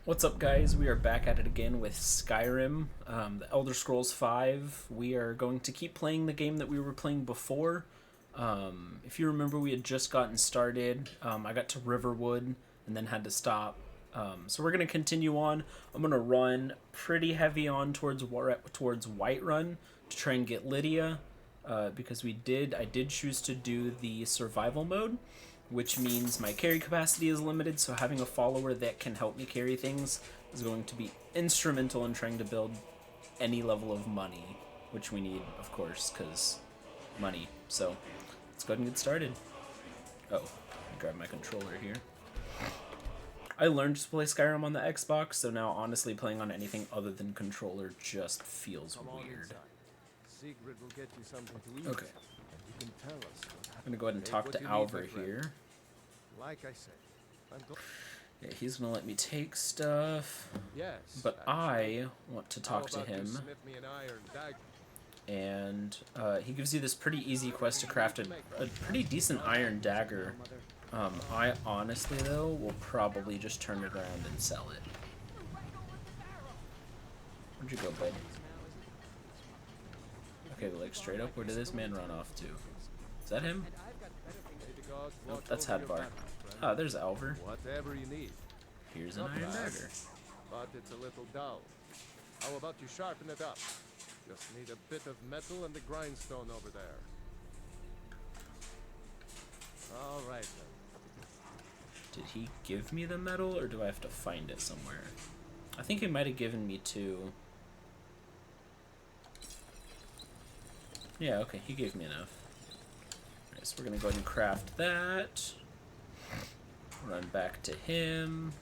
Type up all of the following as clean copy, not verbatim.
What's up, guys? We are back at it again with Skyrim, the Elder Scrolls V. We are going to keep playing the game that we were playing before. If you remember, we had just gotten started. I got to Riverwood and then had to stop. So we're going to continue on. I'm going to run pretty heavy on towards Whiterun to try and get Lydia, because I did choose to do the survival mode, which means my carry capacity is limited, so having a follower that can help me carry things is going to be instrumental in trying to build any level of money, which we need, of course, because money. So let's go ahead and get started. Oh, let me grab my controller here. I learned to play Skyrim on the Xbox, so now honestly playing on anything other than controller just feels weird. Okay. I'm gonna go ahead and talk to Alvar here. Like I said, yeah, he's gonna let me take stuff. yes, but I want to talk to him. And he gives you this pretty easy quest to craft a pretty decent iron dagger. I honestly, though, will probably just turn it around and sell it. Where'd you go, bud? Okay, like straight up, where did this man run off to? Is that him? Nope, that's Hadvar. Ah, there's Alvar. Whatever you need. Here's an iron dagger. But it's a little dull. How about you sharpen it up? Just need a bit of metal and the grindstone over there. All right then. Did he give me the metal, or do I have to find it somewhere? I think he might have given me two. Yeah, okay, he gave me enough. Alright, so we're gonna go ahead and craft that. Run back to him.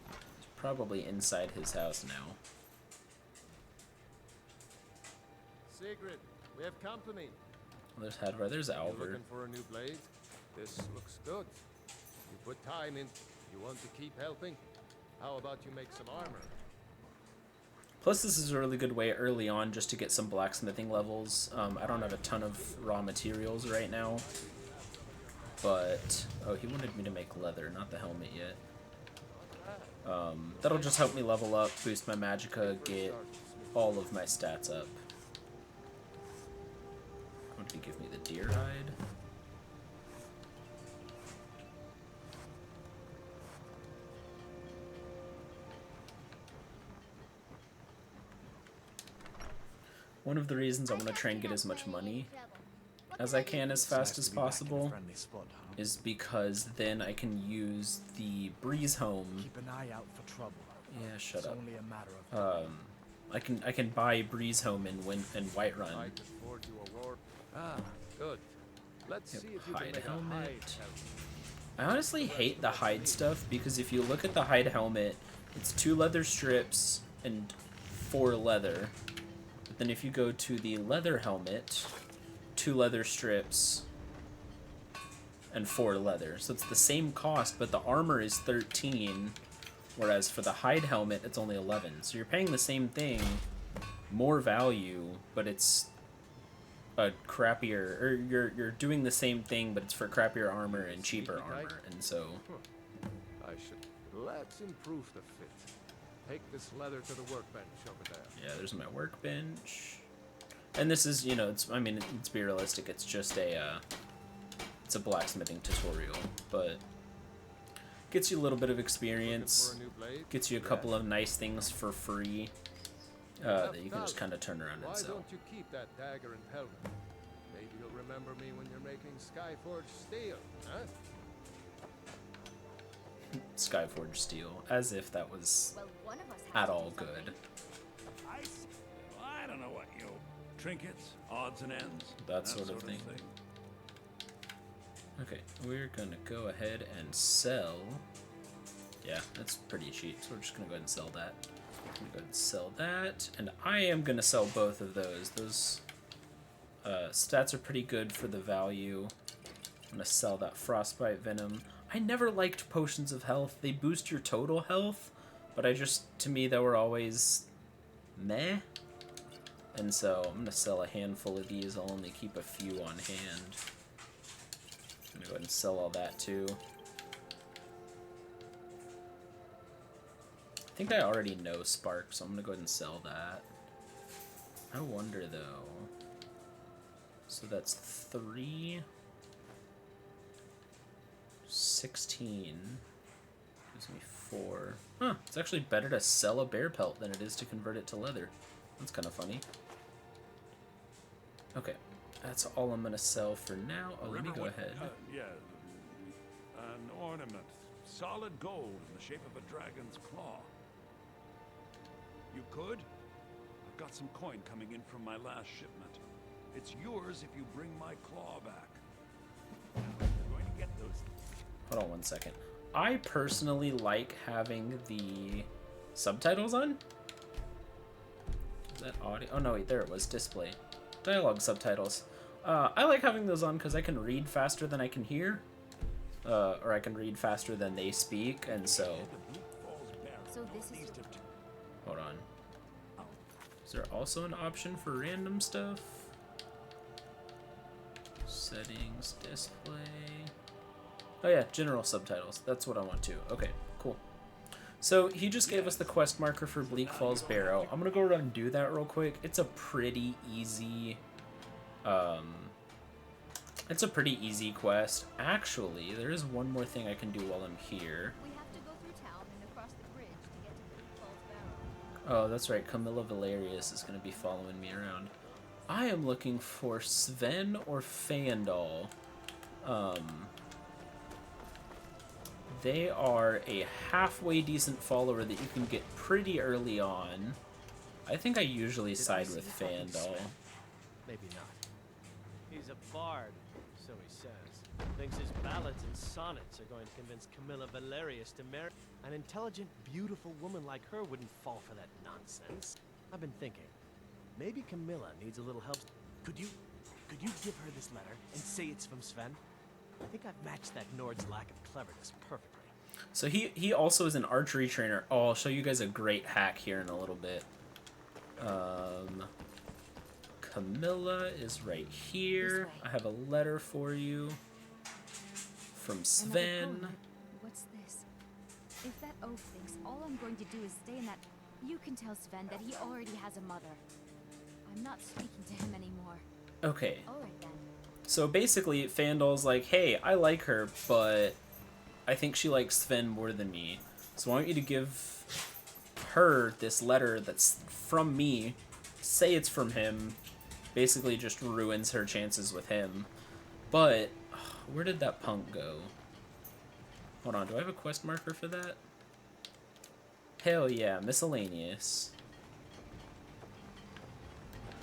He's probably inside his house now. Sigrid, we have company. Well, there's Hadvar, there's You Alvar. looking for a new blade? This looks good. You put time in. You want to keep helping? How about you make some armor? Plus, this is a really good way early on just to get some blacksmithing levels. I don't have a ton of raw materials right now. But, oh, he wanted me to make leather, not the helmet yet. That'll just help me level up, boost my magicka, get all of my stats up. What did he give me, the deer hide? One of the reasons I want to try and get as much money as I can as fast as possible is because then I can use the breeze home. Keep an eye out for trouble. Yeah, shut up. Only a matter of I can buy breeze home in Whiterun. I can forge you a war. Ah, good. Let's see if you can Hide make a helmet. hide helmet. I honestly hate the hide stuff because if you look at the hide helmet, it's 2 leather strips and 4 leather. But then if you go to the leather helmet, 2 leather strips and 4 leather. So it's the same cost, but the armor is 13, whereas for the hide helmet, it's only 11. So you're paying the same thing, more value, but it's a crappier, or you're doing the same thing, but it's for crappier armor and cheaper armor, and so I should. Let's improve the fit. Take this leather to the workbench over there. yeah, there's my workbench. And this is, you know, I mean, let's be realistic, it's just it's a blacksmithing tutorial, but gets you a little bit of experience, For a new blade? gets you a couple of nice things for free that you can just kind of turn around Why and sell. don't you keep that dagger and helmet? Maybe you'll remember me when you're making Skyforged steel, huh? Skyforged steel, as if that was at all good. I don't know what you trinkets, odds and ends, That sort of thing. Okay, we're gonna go ahead and sell. Yeah, that's pretty cheap, so we're just gonna go ahead and sell that. I'm gonna go ahead and sell that, and I am gonna sell both of those. Those stats are pretty good for the value. I'm gonna sell that frostbite venom. I never liked potions of health. They boost your total health, but to me, they were always meh. And so I'm gonna sell a handful of these. I'll only keep a few on hand. I'm gonna go ahead and sell all that too. think I already know Spark, so I'm gonna go ahead and sell that. I wonder though. So that's 3, 16. Gives me 4. Huh, it's actually better to sell a bear pelt than it is to convert it to leather. That's kind of funny. Okay, that's all I'm gonna sell for now. Oh, let me go ahead. Yeah, an ornament. Solid gold in the shape of a dragon's claw. You could? I've got some coin coming in from my last shipment. It's yours if you bring my claw back. You're going to get those. Hold on one second. I personally like having the subtitles on. Is that audio? Oh no, wait, there it was. Display. Dialogue subtitles. I like having those on because I can read faster than I can hear. Or I can read faster than they speak, and so... So this is... Hold on. Is there also an option for random stuff? Settings, display... Oh yeah, general subtitles. That's what I want to. Okay, cool. So he just gave us the quest marker for Bleak Falls Barrow. I'm gonna go around and do that real quick. It's a pretty easy... It's a pretty easy quest. Actually, there is one more thing I can do while I'm here. We have to go through town and across the bridge to get to Bleak Falls Barrow. Oh, that's right. Camilla Valerius is going to be following me around. I am looking for Sven or Fandal. They are a halfway decent follower that you can get pretty early on. I think I usually side with Fandal. Maybe not. He's a bard, so he says. Thinks his ballads and sonnets are going to convince Camilla Valerius to marry. An intelligent, beautiful woman like her wouldn't fall for that nonsense. I've been thinking, maybe Camilla needs a little help. Could you give her this letter and say it's from Sven? I think I've matched that Nord's lack of cleverness perfectly. So he also is an archery trainer. Oh, I'll show you guys a great hack here in a little bit. Camilla is right here. I have a letter for you from Sven. What's this? If that oaf thinks all I'm going to do is stay in that... You can tell Sven that he already has a mother. I'm not speaking to him anymore. Okay. Alright then. So basically, Fandal's like, hey, I like her, but I think she likes Sven more than me. So I want you to give her this letter that's from me. Say it's from him. Basically just ruins her chances with him. But, where did that punk go? Hold on, do I have a quest marker for that? Hell yeah, miscellaneous.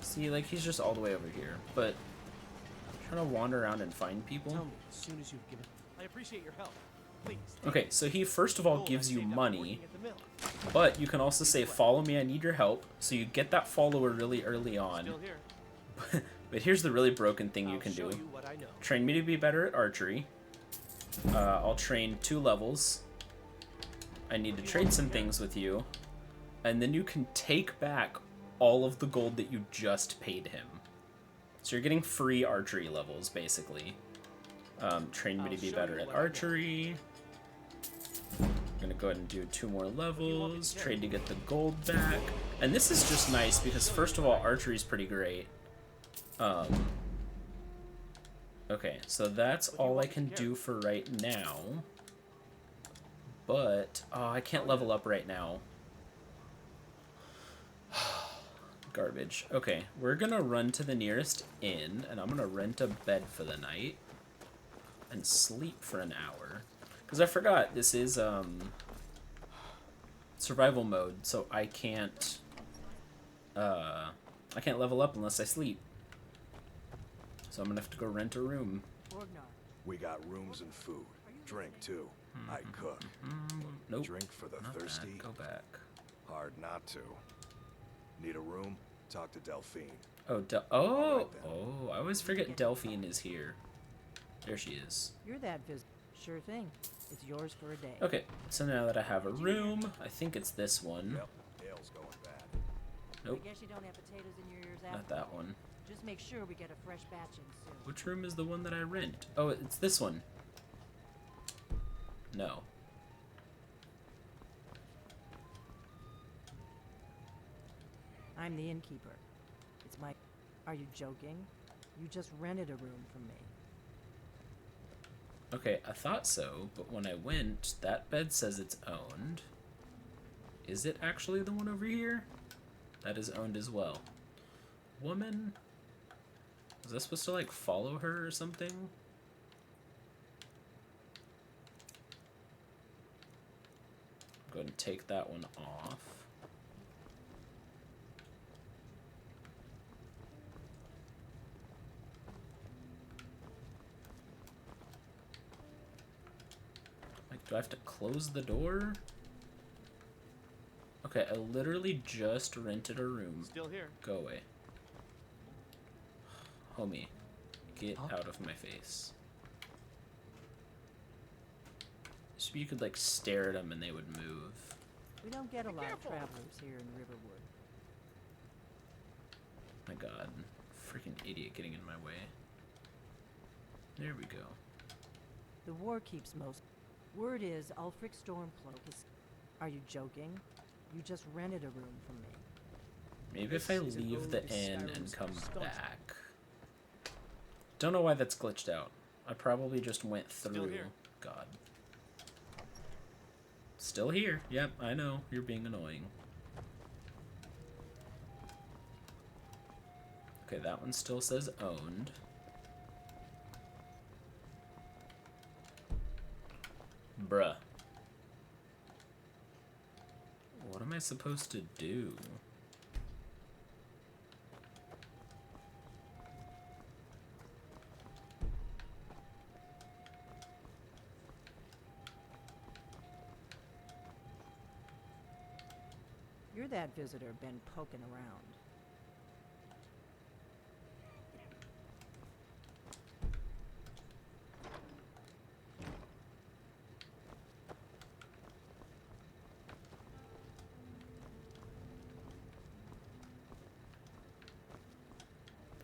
See, like, he's just all the way over here. But, I'm trying to wander around and find people. Tell me as soon as you've given... I appreciate your help. Please. Okay, so he first of all gives you money. But you can also say, follow me, I need your help. So you get that follower really early on. Still here. But here's the really broken thing you can do. Train me to be better at archery. I'll train 2 levels. I need to trade some things with you. And then you can take back all of the gold that you just paid him. So you're getting free archery levels, basically. Train me to be better at archery. I'm gonna go ahead and do 2 more levels. Trade to get the gold back. And this is just nice because, first of all, archery is pretty great. Okay, so that's all I can do for right now. But, oh, I can't level up right now. Garbage. Okay, we're gonna run to the nearest inn, and I'm gonna rent a bed for the night. And sleep for an hour. Because I forgot, this is, survival mode, so I can't level up unless I sleep. So I'm gonna have to go rent a room. We got rooms and food. Drink, too. I cook. Nope. Drink for the Not thirsty. that. Go back. Hard not to. Need a room? Talk to Delphine. Oh, Alright then. oh, I always forget Delphine is here. There she is. You're that visit. Sure thing. It's yours for a day. Okay, so now that I have a room, I think it's this one. Yep, ale's going bad. Nope, I guess you don't have potatoes in your ears not after that all. one. Just make sure we get a fresh batch in soon. Which room is the one that I rent? Oh, it's this one. No. I'm the innkeeper. It's my... Are you joking? You just rented a room from me. Okay, I thought so, but when I went, that bed says it's owned. Is it actually the one over here? That is owned as well. Woman? Was I supposed to, like, follow her or something? Go ahead and take that one off. Like, do I have to close the door? Okay, I literally just rented a room. Still here. Go away. Homie, get out of my face. So you could, like, stare at them and they would move. We don't get a lot of travelers here in Riverwood. My god. Freaking idiot getting in my way. There we go. The war keeps most... Word is Ulfric Stormcloak is... Are you joking? You just rented a room from me. Maybe if I leave the inn and come back. Don't know why that's glitched out. I probably just went through. God. Still here. Yep, I know. You're being annoying. Okay, that one still says owned. Bruh. What am I supposed to do? You're that visitor been poking around.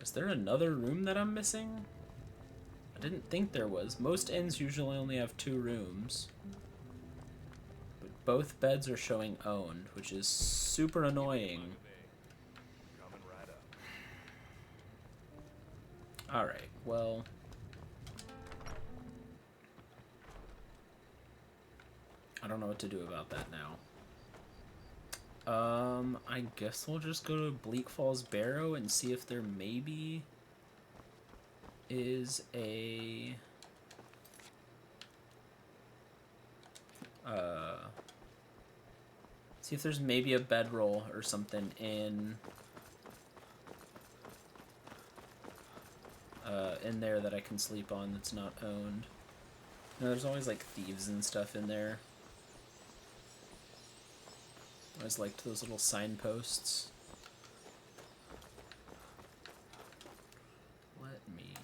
Is there another room that I'm missing? I didn't think there was. Most inns usually only have 2 rooms. But both beds are showing owned, which is super annoying. Coming right up. Alright, well... I don't know what to do about that now. I guess we'll just go to Bleak Falls Barrow and see if there maybe is a see if there's maybe a bedroll or something in there that I can sleep on that's not owned. No, there's always like thieves and stuff in there. I always liked those little signposts. Let me...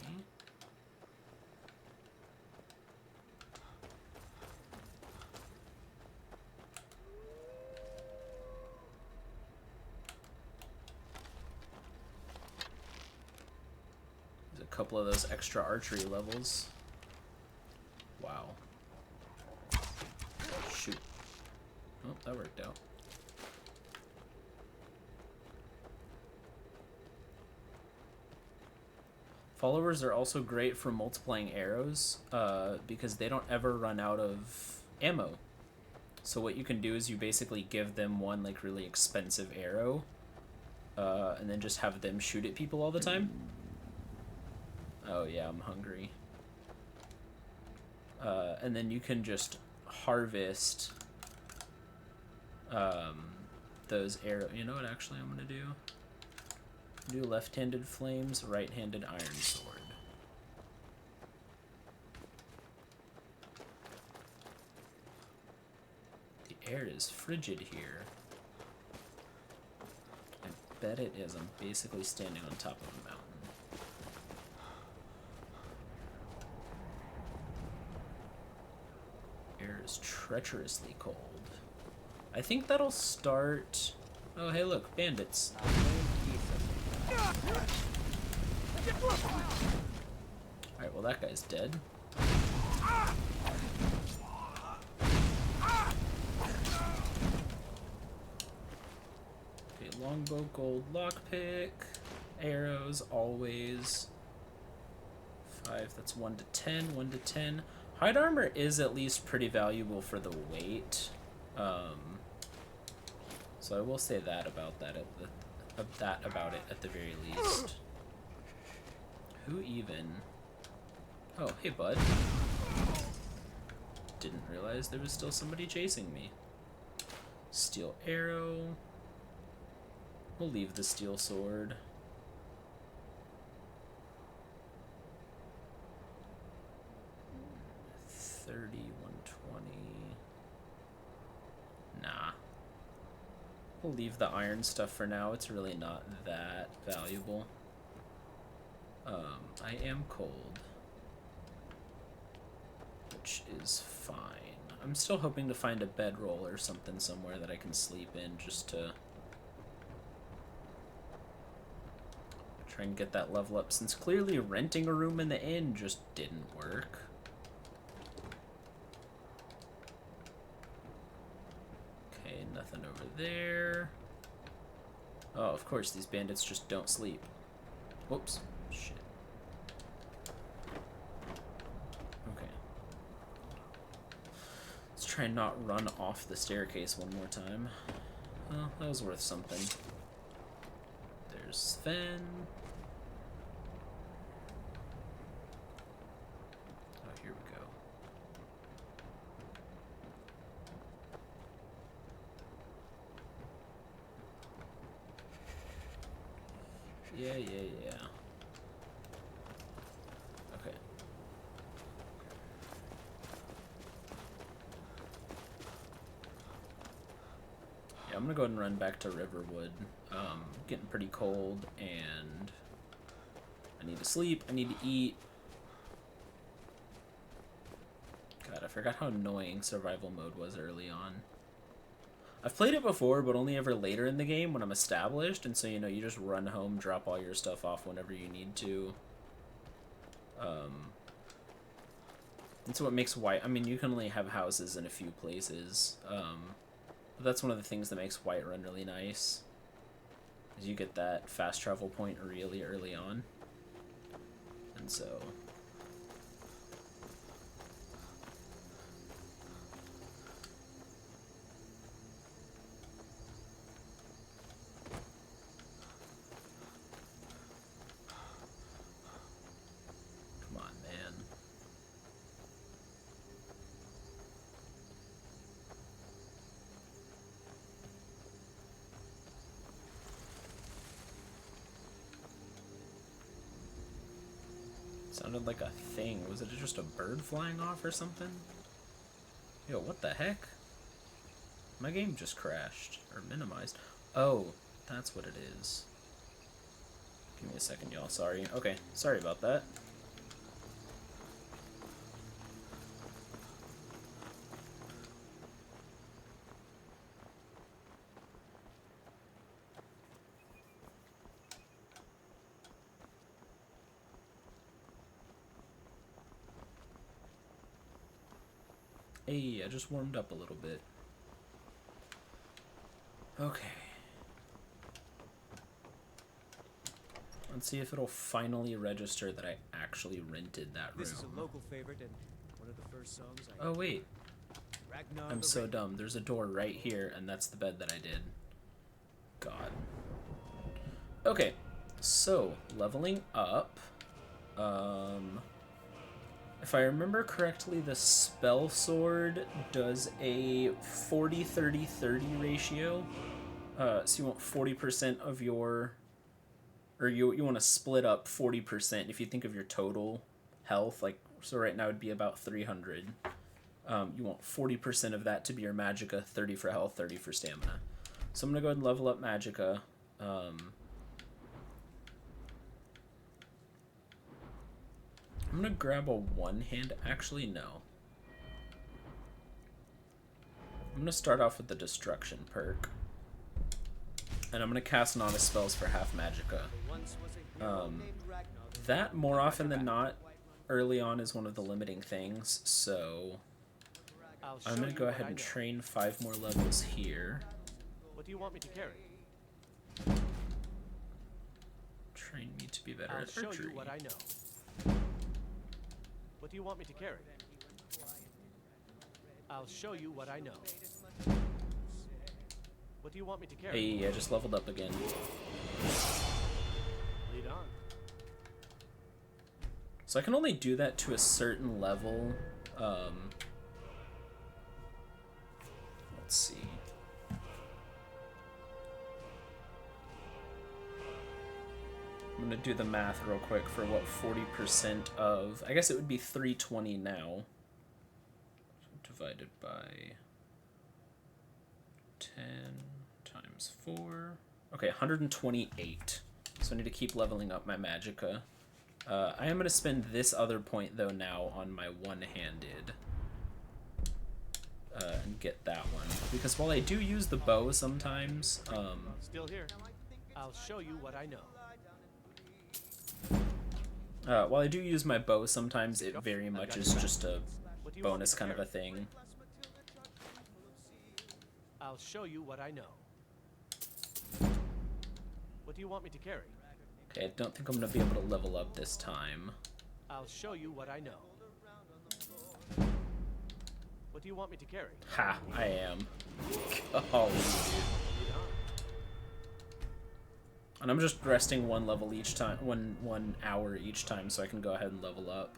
There's a couple of those extra archery levels. Wow. Shoot. Oh, that worked out. Followers are also great for multiplying arrows, because they don't ever run out of ammo. So what you can do is you basically give them one like really expensive arrow, and then just have them shoot at people all the time. Oh yeah, I'm hungry. And then you can just harvest those arrows. You know what actually I'm gonna do? Do left-handed flames, right-handed iron sword. The air is frigid here. I bet it is. I'm basically standing on top of a mountain. Air is treacherously cold. I think that'll start... Oh, hey look, bandits. Alright, well that guy's dead. Okay, longbow, gold, lockpick, arrows, always. 5, that's 1 to 10, 1 to 10. Hide armor is at least pretty valuable for the weight. So I will say that about that about it at the very least. Who even? Oh, hey bud. Didn't realize there was still somebody chasing me. Steel arrow. We'll leave the steel sword. 30, 120. Nah. We'll leave the iron stuff for now. It's really not that valuable. I am cold, which is fine. I'm still hoping to find a bedroll or something somewhere that I can sleep in just to try and get that level up, since clearly renting a room in the inn just didn't work. Okay, nothing over there. Oh, of course, these bandits just don't sleep. Whoops. Shit. Okay. Let's try and not run off the staircase one more time. Well, that was worth something. There's Sven. Oh, here we go. Yeah. Okay. Yeah, I'm gonna go ahead and run back to Riverwood. Getting pretty cold, and I need to sleep, I need to eat. God, I forgot how annoying survival mode was early on. I've played it before, but only ever later in the game when I'm established, and so, you know, you just run home, drop all your stuff off whenever you need to. That's what makes I mean, you can only have houses in a few places, but that's one of the things that makes Whiterun really nice, is you get that fast travel point really early on, and so... Sounded like a thing. Was it just a bird flying off or something? Yo, what the heck? My game just crashed. Or minimized. Oh, that's what it is. Give me a second, y'all. Sorry. Okay, sorry about that. Hey, I just warmed up a little bit. Okay. Let's see if it'll finally register that I actually rented that room. This is a local favorite and one of the first songs I... Oh, wait. Ragnar I'm the so Raven. dumb. There's a door right here, and that's the bed that I did. God. Okay, so, leveling up. If I remember correctly, the spell sword does a 40-30-30 ratio. So you want 40% of your... Or you want to split up 40% if you think of your total health. Like, so right now it'd be about 300. You want 40% of that to be your magicka, 30 for health, 30 for stamina. So I'm going to go ahead and level up magicka. I'm going to grab a one-hand... Actually, no. I'm going to start off with the destruction perk. And I'm going to cast Nana spells for half magicka. That, more often than not, early on is one of the limiting things, so... I'm going to go ahead and train 5 more levels here. What do you want me to carry? Train me to be better I'll at show archery. you what I know. What do you want me to carry? I'll show you what I know. What do you want me to carry? Hey, I just leveled up again. Lead on. So I can only do that to a certain level. Let's see. I'm gonna do the math real quick for what 40% of, I guess it would be 320 now. Divided by 10 times 4. Okay, 128. So I need to keep leveling up my magicka. I am going to spend this other point, though, now on my one-handed. And get that one. Because while I do use the bow sometimes, Still here. I'll show you what I know. while I do use my bow sometimes, it very much is just a What do you want me bonus to kind of a carry? thing. I'll show you what I know. What do you want me to carry? Okay, I don't think I'm going to be able to level up this time. I'll show you what I know. What do you want me to carry? Ha, I am. Golly, dude. Lead on. And I'm just resting one level each time, one hour each time, so I can go ahead and level up.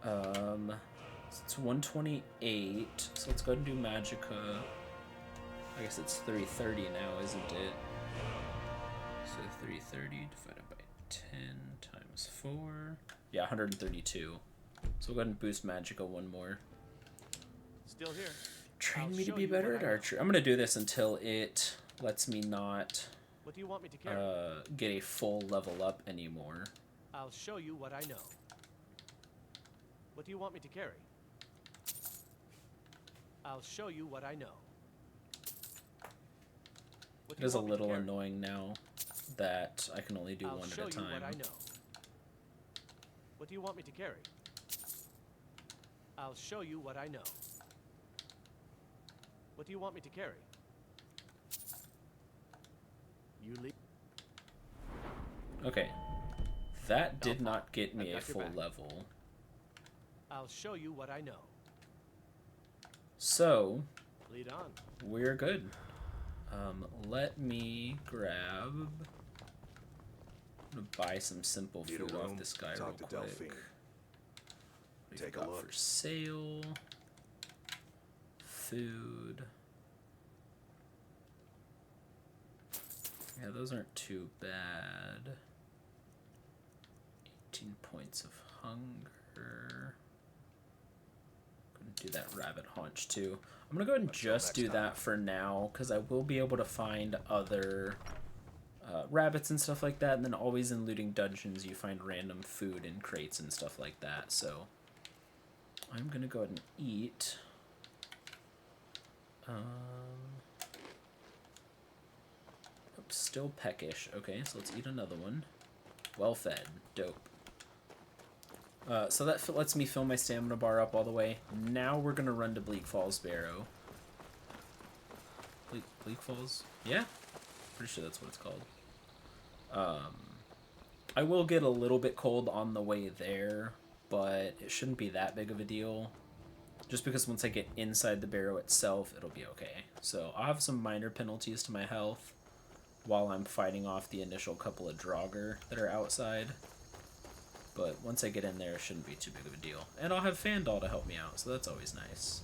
So it's 128, so let's go ahead and do magicka. I guess it's 330 now, isn't it? So 330 divided by 10 times 4. Yeah, 132. So we'll go ahead and boost magicka one more. Still here. Train I'll me to show be you better what at I know. archery. I'm gonna do this until it lets me not What do you want me to carry? get a full level up anymore. I'll show you what I know. What do you want me to carry? I'll show you what I know. What It do you is a want me to little carry? annoying now that I can only do I'll one show at a you what I time. know. What do you want me to carry? I'll show you what I know. What do you want me to carry? You leave. Okay. That did not get me I've a got your full back. level. I'll show you what I know. So, Lead on. we're good. Let me grab... I'm gonna buy some simple Need a food off room? this guy Talk real to quick. Delphine. We've Take a got look. for sale. Food. Yeah, those aren't too bad. 18 points of hunger. Gonna do that rabbit haunch too. I'm gonna go ahead and Until just next do time. that for now, because I will be able to find other rabbits and stuff like that, and then always in looting dungeons you find random food in crates and stuff like that, so I'm gonna go ahead and eat. Oops, still peckish. Okay, so let's eat another one. Well fed. Dope. So that lets me fill my stamina bar up all the way. Now we're gonna run to Bleak Falls Barrow. Bleak Falls? Yeah? Pretty sure that's what it's called. I will get a little bit cold on the way there, but it shouldn't be that big of a deal. Just because once I get inside the barrow itself, it'll be okay. So I'll have some minor penalties to my health while I'm fighting off the initial couple of draugr that are outside. But once I get in there, it shouldn't be too big of a deal. And I'll have Fandal to help me out, so that's always nice.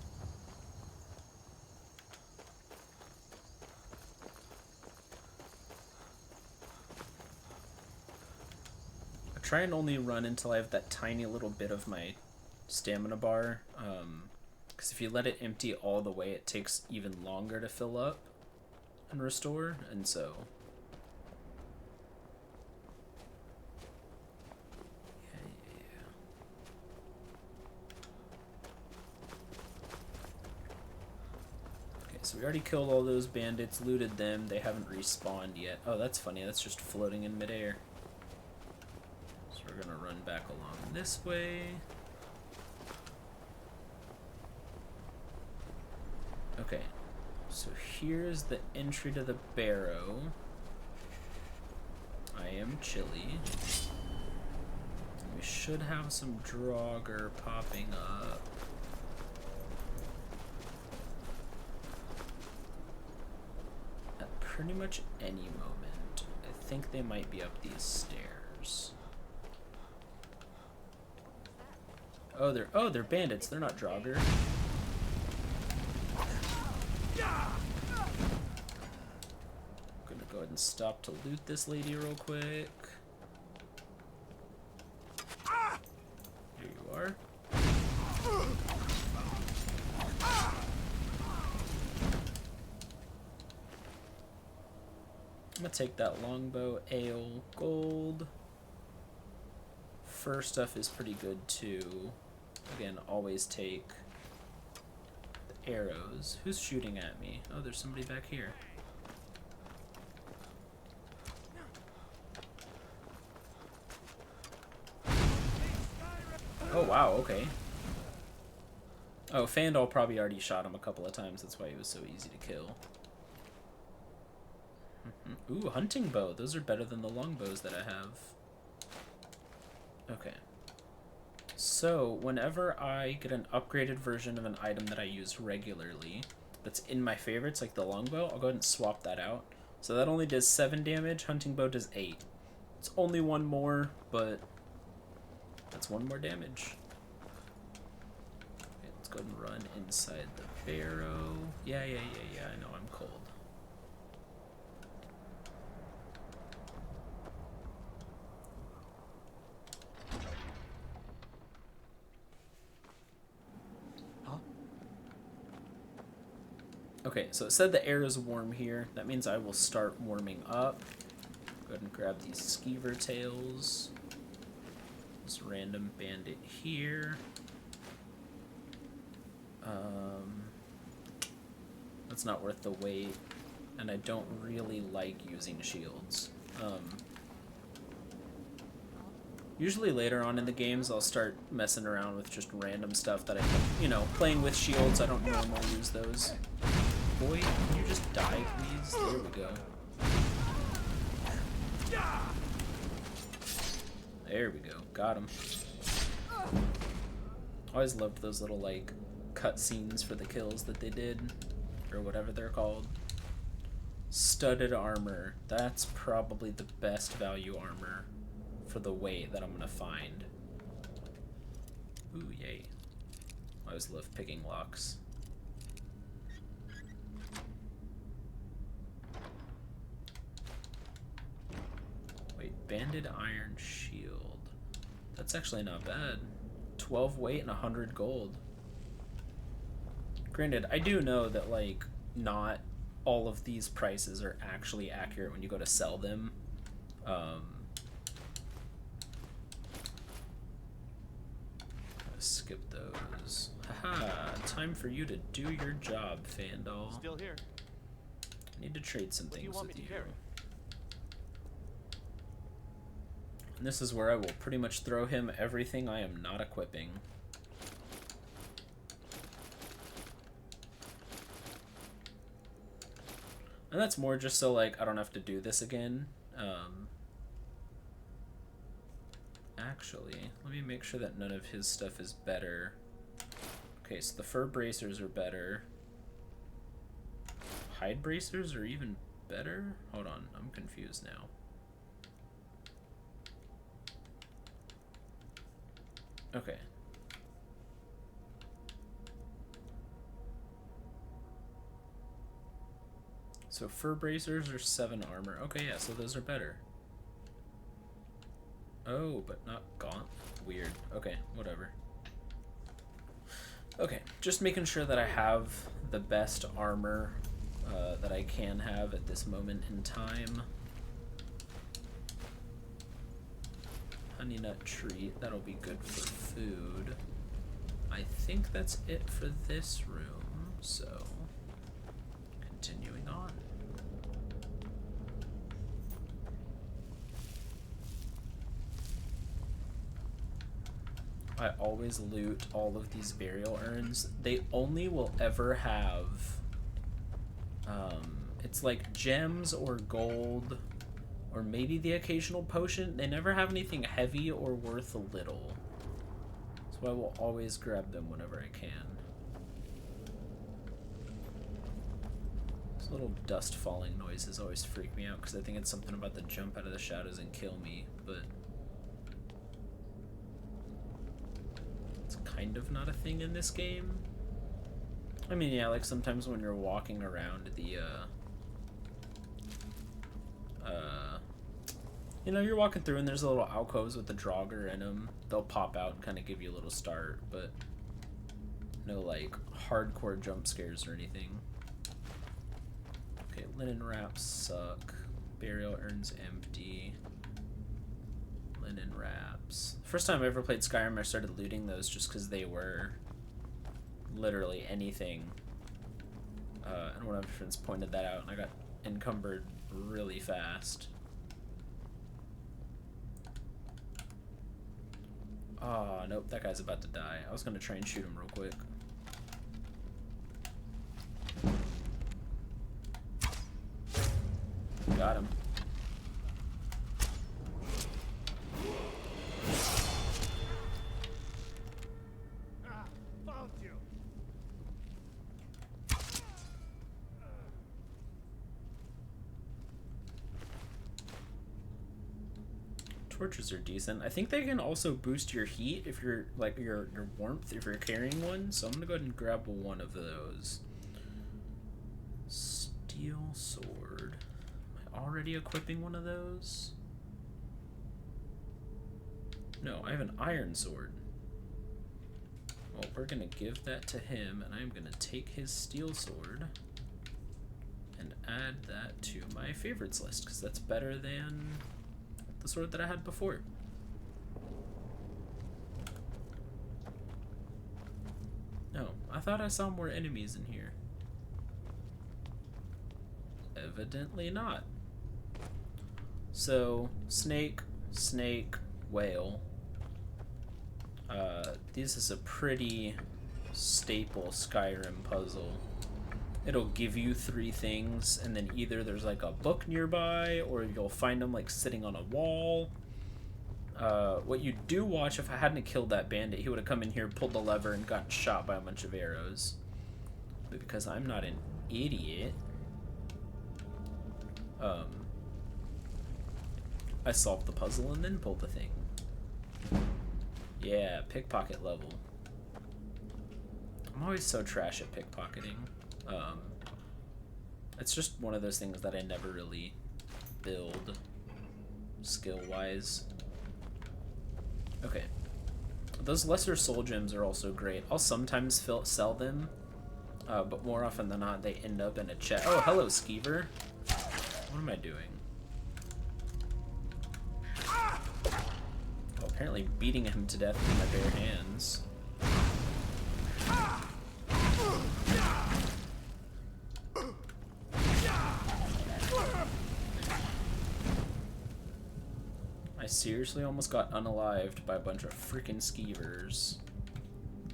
I try and only run until I have that tiny little bit of my stamina bar. Because if you let it empty all the way, it takes even longer to fill up and restore, and so... So we already killed all those bandits, looted them, they haven't respawned yet. Oh, that's funny, that's just floating in midair. So we're gonna run back along this way. Okay, so here's the entry to the barrow. I I am chilly. We should have some draugr popping up. At pretty much any moment. I think they might be up these stairs. Oh, they're bandits. They're not draugr. Gonna go ahead and stop to loot this lady real quick. Here you are. I'm gonna take that longbow, ale, gold. Fur stuff is pretty good too. Again, always take the arrows. Who's shooting at me? Oh, there's somebody back here. Oh wow, okay. Oh, Fandal probably already shot him a couple of times, that's why he was so easy to kill. Ooh, hunting bow. Those are better than the longbows that I have. Okay. So, whenever I get an upgraded version of an item that I use regularly, that's in my favorites, like the longbow, I'll go ahead and swap that out. So that only does 7 damage, hunting bow does 8. It's only one more, but that's 1 more damage. Okay, let's go ahead and run inside the barrow. Yeah, I know I'm cold. Okay, so it said the air is warm here. That means I will start warming up. Go ahead and grab these skeever tails. This random bandit here. That's not worth the wait. And I don't really like using shields. Usually later on in the games, I'll start messing around with just random stuff that I, playing with shields, I don't normally use those. Boy, can you just die, please? There we go. There we go. Got him. Always loved those little, like, cutscenes for the kills that they did. Or whatever they're called. Studded armor. That's probably the best value armor for the weight that I'm gonna find. Ooh, yay. I always love picking locks. Wait, banded iron shield. That's actually not bad. 12 weight and 100 gold. Granted, I do know that, like, not all of these prices are actually accurate when you go to sell them. Skip those. Haha, time for you to do your job, Fandal. Still here. I need to trade some things with you. And this is where I will pretty much throw him everything I am not equipping. And that's more just so, like, I don't have to do this again. Actually, let me make sure that none of his stuff is better. Okay, so the fur bracers are better. Hide bracers are even better? Hold on, I'm confused now. Okay. So fur bracers are 7 armor. Okay, yeah, so those are better. Oh, but not gaunt. Weird. Okay, whatever. Okay, just making sure that I have the best armor that I can have at this moment in time. Honey nut treat, that'll be good for food. I think that's it for this room, so continuing on. I always loot all of these burial urns. They only will ever have, it's like gems or gold Or maybe the occasional potion. They never have anything heavy or worth a little. So I will always grab them whenever I can. Those little dust falling noises always freak me out because I think it's something about the jump out of the shadows and kill me, but it's kind of not a thing in this game. I mean, yeah, like sometimes when you're walking around the, you know, you're walking through and there's little alcoves with the draugr in them. They'll pop out and kind of give you a little start, but no, like, hardcore jump scares or anything. Okay, linen wraps suck. Burial urns empty. Linen wraps. First time I ever played Skyrim, I started looting those just because they were literally anything. And one of my friends pointed that out, and I got encumbered really fast. Oh, nope, that guy's about to die. I was gonna try and shoot him real quick. Got him. Found you. Torches are decent. I think they can also boost your heat if you're like your warmth if you're carrying one. So I'm gonna go ahead and grab one of those. Steel sword. Am I already equipping one of those? No, I have an iron sword. Well, we're gonna give that to him, and I'm gonna take his steel sword and add that to my favorites list because that's better than the sword that I had before. No, I thought I saw more enemies in here. Evidently not. So, snake, whale. This is a pretty staple Skyrim puzzle. It'll give you 3 things, and then either there's like a book nearby, or you'll find them like sitting on a wall. What you do watch, if I hadn't killed that bandit, he would have come in here, pulled the lever, and gotten shot by a bunch of arrows. But because I'm not an idiot, I solved the puzzle and then pulled the thing. Yeah, pickpocket level. I'm always so trash at pickpocketing. It's just one of those things that I never really build skill-wise. Okay. Those lesser soul gems are also great. I'll sometimes sell them, but more often than not, they end up in a chest. Oh, hello, Skeever. What am I doing? Oh, apparently beating him to death with my bare hands. I seriously almost got unalived by a bunch of freaking skeevers.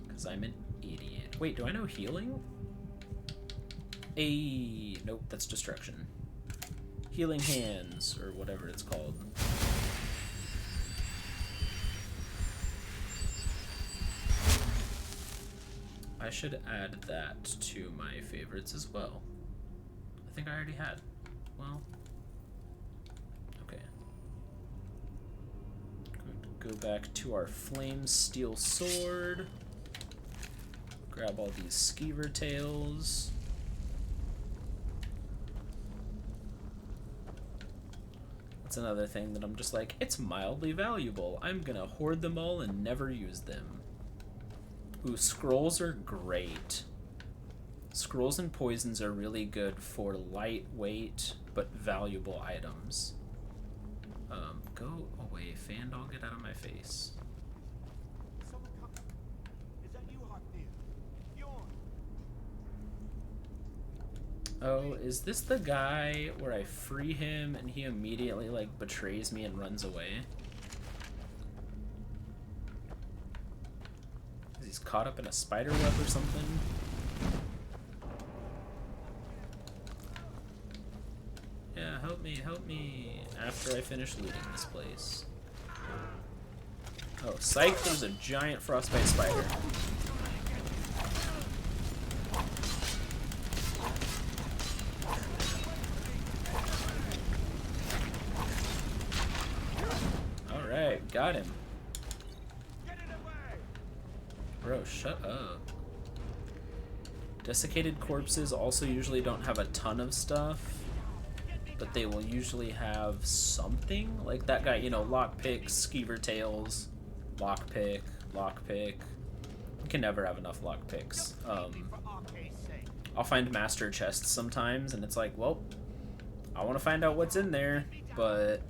Because I'm an idiot. Wait, do I know healing? Nope, that's destruction. Healing hands, or whatever it's called. I should add that to my favorites as well. I think I already had. Well, okay. Go back to our flame steel sword. Grab all these skeever tails. That's another thing that I'm just like, it's mildly valuable. I'm gonna hoard them all and never use them. Ooh, scrolls are great. Scrolls and poisons are really good for lightweight but valuable items. Go away, Fandal, get out of my face. Someone come. Is that you, Hartnir? Bjorn. Oh, is this the guy where I free him and he immediately like betrays me and runs away? He's caught up in a spider web or something? Yeah, help me, help me. After I finish looting this place. Oh, psych, there's a giant frostbite spider. Alright, got him. Bro, shut up. Desiccated corpses also usually don't have a ton of stuff, but they will usually have something. Like that guy, you know, lockpicks, skeever tails, lockpick, lockpick. You can never have enough lockpicks. I'll find master chests sometimes, and it's like, well, I want to find out what's in there, but,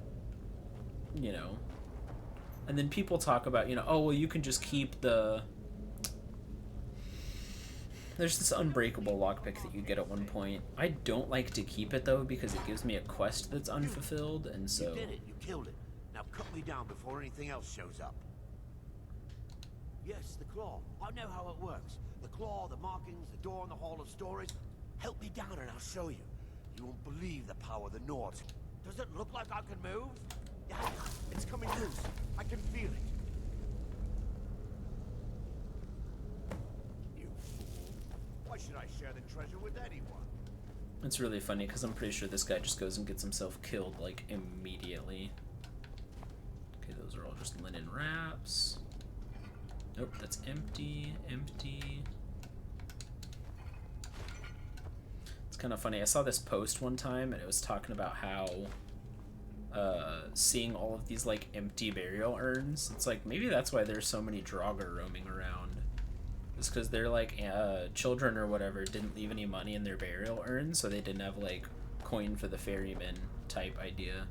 you know. And then people talk about, you know, oh, well, you can just keep the... There's this unbreakable lockpick that you get at one point. I don't like to keep it, though, because it gives me a quest that's unfulfilled, and so... You did it. You killed it. Now cut me down before anything else shows up. Yes, the claw. I know how it works. The claw, the markings, the door in the Hall of Stories. Help me down and I'll show you. You won't believe the power of the Nord. Does it look like I can move? Yeah, it's coming loose. I can feel it. You fool. Why should I share the treasure with anyone? It's really funny because I'm pretty sure this guy just goes and gets himself killed, like, immediately. Okay, those are all just linen wraps. Nope, that's empty, empty. It's kind of funny. I saw this post one time, and it was talking about how seeing all of these, like, empty burial urns, it's like, maybe that's why there's so many draugr roaming around. It's because they're, like, children or whatever didn't leave any money in their burial urns, so they didn't have, like, coin for the ferryman type idea.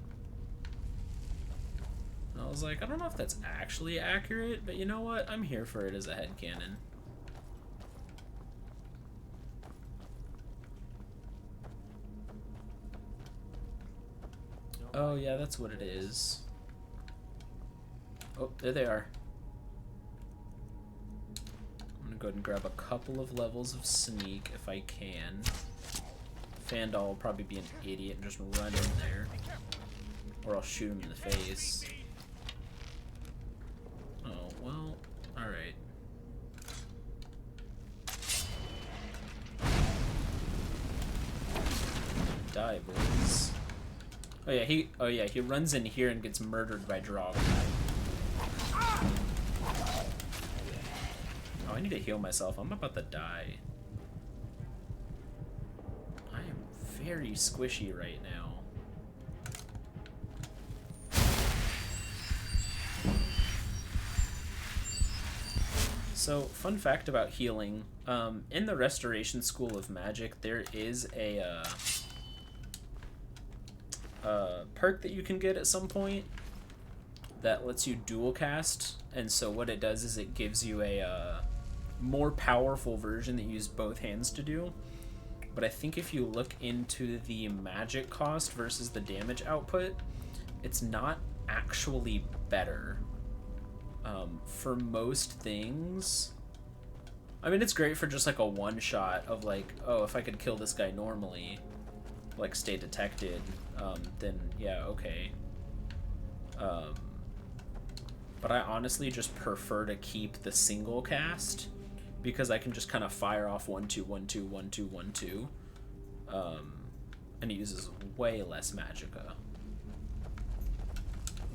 And I was like, I don't know if that's actually accurate, but you know what? I'm here for it as a headcanon. Oh, yeah, that's what it is. Oh, there they are. I'm gonna go ahead and grab a couple of levels of sneak if I can. Fandal will probably be an idiot and just run in there. Or I'll shoot him in the face. Oh, well, alright. Die, boys. Oh yeah, he runs in here and gets murdered by draugr. Oh, I need to heal myself. I'm about to die. I am very squishy right now. So, fun fact about healing. In the Restoration School of Magic, there is a perk that you can get at some point that lets you dual cast, and so what it does is it gives you a more powerful version that you use both hands to do. But I think if you look into the magic cost versus the damage output, it's not actually better. For most things, I mean, it's great for just like a one shot of like, oh, if I could kill this guy normally, like stay detected, then yeah, okay. But I honestly just prefer to keep the single cast because I can just kind of fire off 1 2 1 2 1 2 1 2, and it uses way less magicka.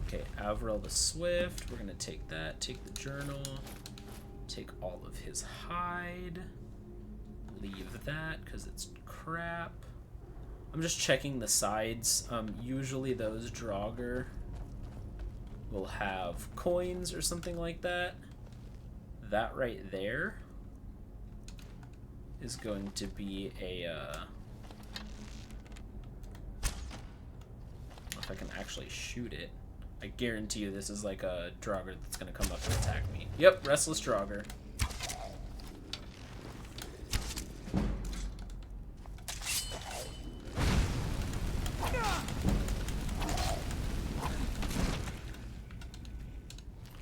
Okay, Avril the Swift, we're gonna take that, take the journal, take all of his hide, leave that because it's crap. I'm just checking the sides. Usually those draugr will have coins or something like that. That right there is going to be a, if I can actually shoot it. I guarantee you this is like a draugr that's going to come up and attack me. Yep, Restless Draugr.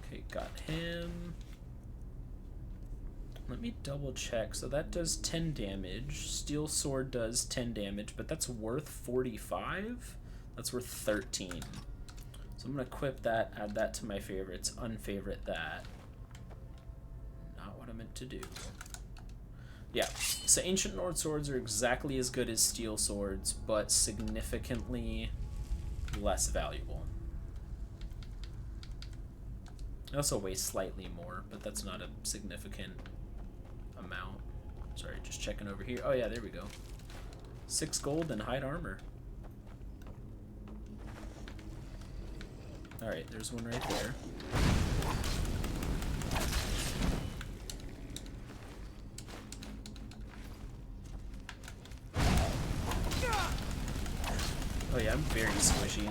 Okay, got him. Let me double check. So that does 10 damage. Steel Sword does 10 damage, but that's worth 45? That's worth 13. So I'm gonna equip that, add that to my favorites, unfavorite that. Not what I meant to do. Yeah, so Ancient Nord swords are exactly as good as steel swords, but significantly less valuable. They also weigh slightly more, but that's not a significant amount. Sorry, just checking over here. Oh yeah, there we go. 6 gold and hide armor. Alright, there's one right there. Oh yeah, I'm very squishy.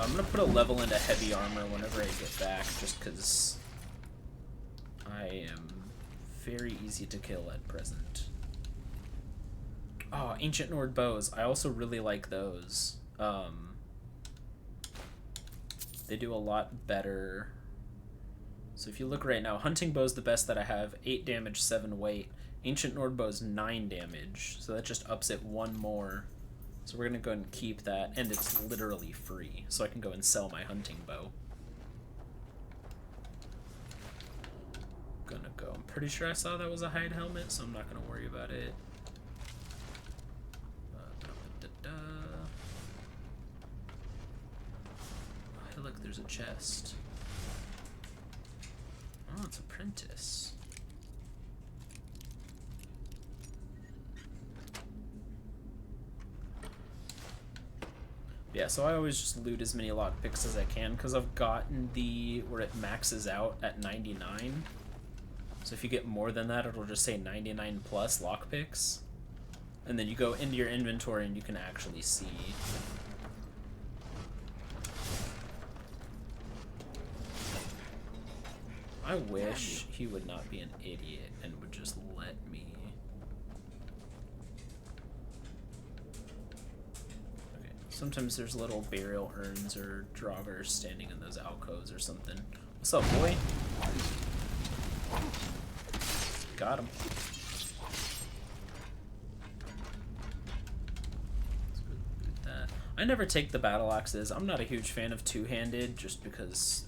I'm gonna put a level into heavy armor whenever I get back, just because I am very easy to kill at present. Oh, Ancient Nord bows. I also really like those. They do a lot better. So if you look right now, Hunting Bow's the best that I have. 8 damage, 7 weight. Ancient Nord Bow's 9 damage. So that just ups it 1 more. So we're going to go ahead and keep that. And it's literally free. So I can go and sell my Hunting Bow. Gonna go. I'm pretty sure I saw that was a hide helmet, so I'm not going to worry about it. Hey, look, there's a chest. Oh, it's Apprentice. Yeah, so I always just loot as many lockpicks as I can, because I've gotten the where it maxes out at 99. So if you get more than that, it'll just say 99 plus lockpicks. And then you go into your inventory and you can actually see. I wish he would not be an idiot and would just let me. Okay, sometimes there's little burial urns or draugrs standing in those alcoves or something. What's up, boy? Got him. Let's go loot that. I never take the battle axes. I'm not a huge fan of two-handed just because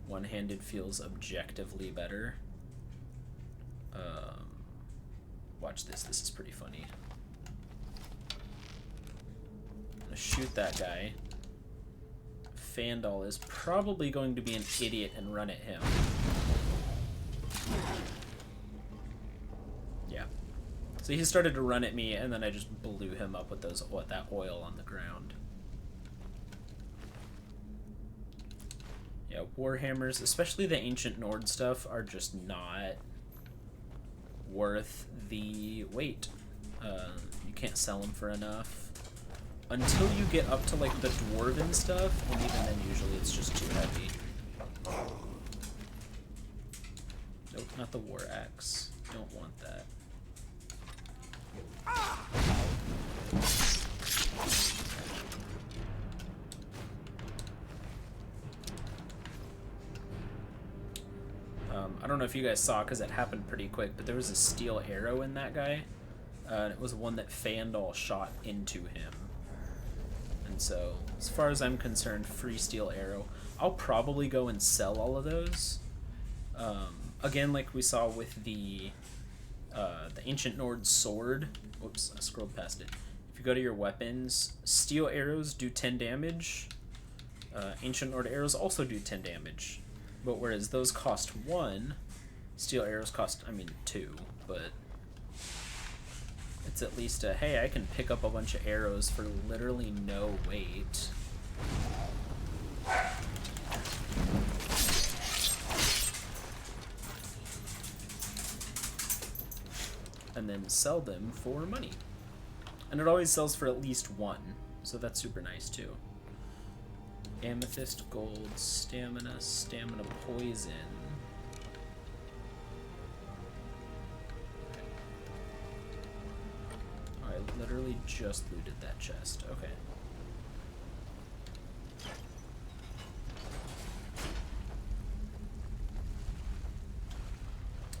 one-handed feels objectively better. Watch this. This is pretty funny. I'm gonna shoot that guy. Fandal is probably going to be an idiot and run at him. Yeah. So he started to run at me, and then I just blew him up with that oil on the ground. Yeah, Warhammers, especially the Ancient Nord stuff, are just not worth the weight. You can't sell them for enough. Until you get up to, like, the Dwarven stuff, and even then usually it's just too heavy. Nope, not the War Axe. Don't want that. I don't know if you guys saw, because it happened pretty quick, but there was a steel arrow in that guy. And it was one that Fandal shot into him. And so, as far as I'm concerned, free steel arrow. I'll probably go and sell all of those. Again, like we saw with the Ancient Nord sword. Whoops, I scrolled past it. If you go to your weapons, steel arrows do 10 damage. Ancient Nord arrows also do 10 damage. But whereas those cost 1, steel arrows cost, 2. But it's at least a, hey, I can pick up a bunch of arrows for literally no weight. And then sell them for money. And it always sells for at least 1, so that's super nice too. Amethyst, gold, stamina, stamina, poison. I literally just looted that chest. Okay.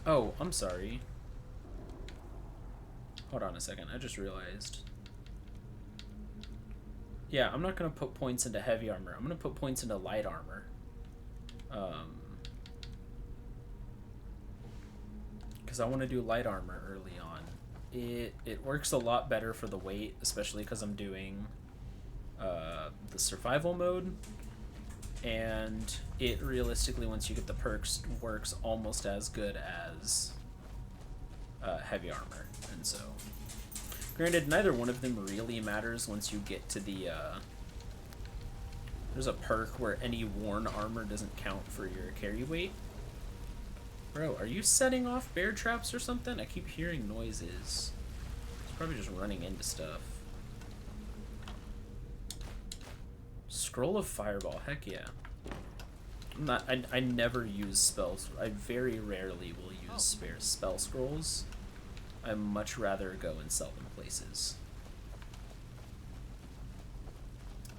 Oh, I'm sorry. Hold on a second, I just realized. Yeah, I'm not going to put points into heavy armor. I'm going to put points into light armor. Because I want to do light armor early on. It works a lot better for the weight, especially because I'm doing the survival mode. And it realistically, once you get the perks, works almost as good as heavy armor. And so, granted, neither one of them really matters once you get to the there's a perk where any worn armor doesn't count for your carry weight. Bro, are you setting off bear traps or something? I keep hearing noises. It's probably just running into stuff. Scroll of Fireball, heck yeah. I never use spells. I very rarely will use spell scrolls. I much rather go and sell them places.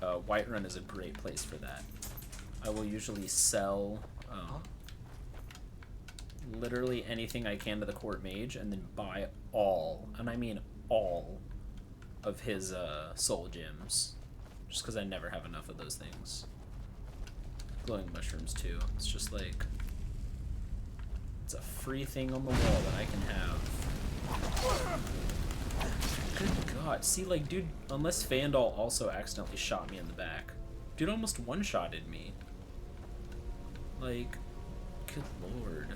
Whiterun is a great place for that. I will usually sell literally anything I can to the court mage and then buy all, and I mean all, of his soul gems. Just because I never have enough of those things. Glowing mushrooms too. It's just like, it's a free thing on the wall that I can have. Good God. See, like, dude, unless Fandal also accidentally shot me in the back. Dude almost one-shotted me. Like, good lord.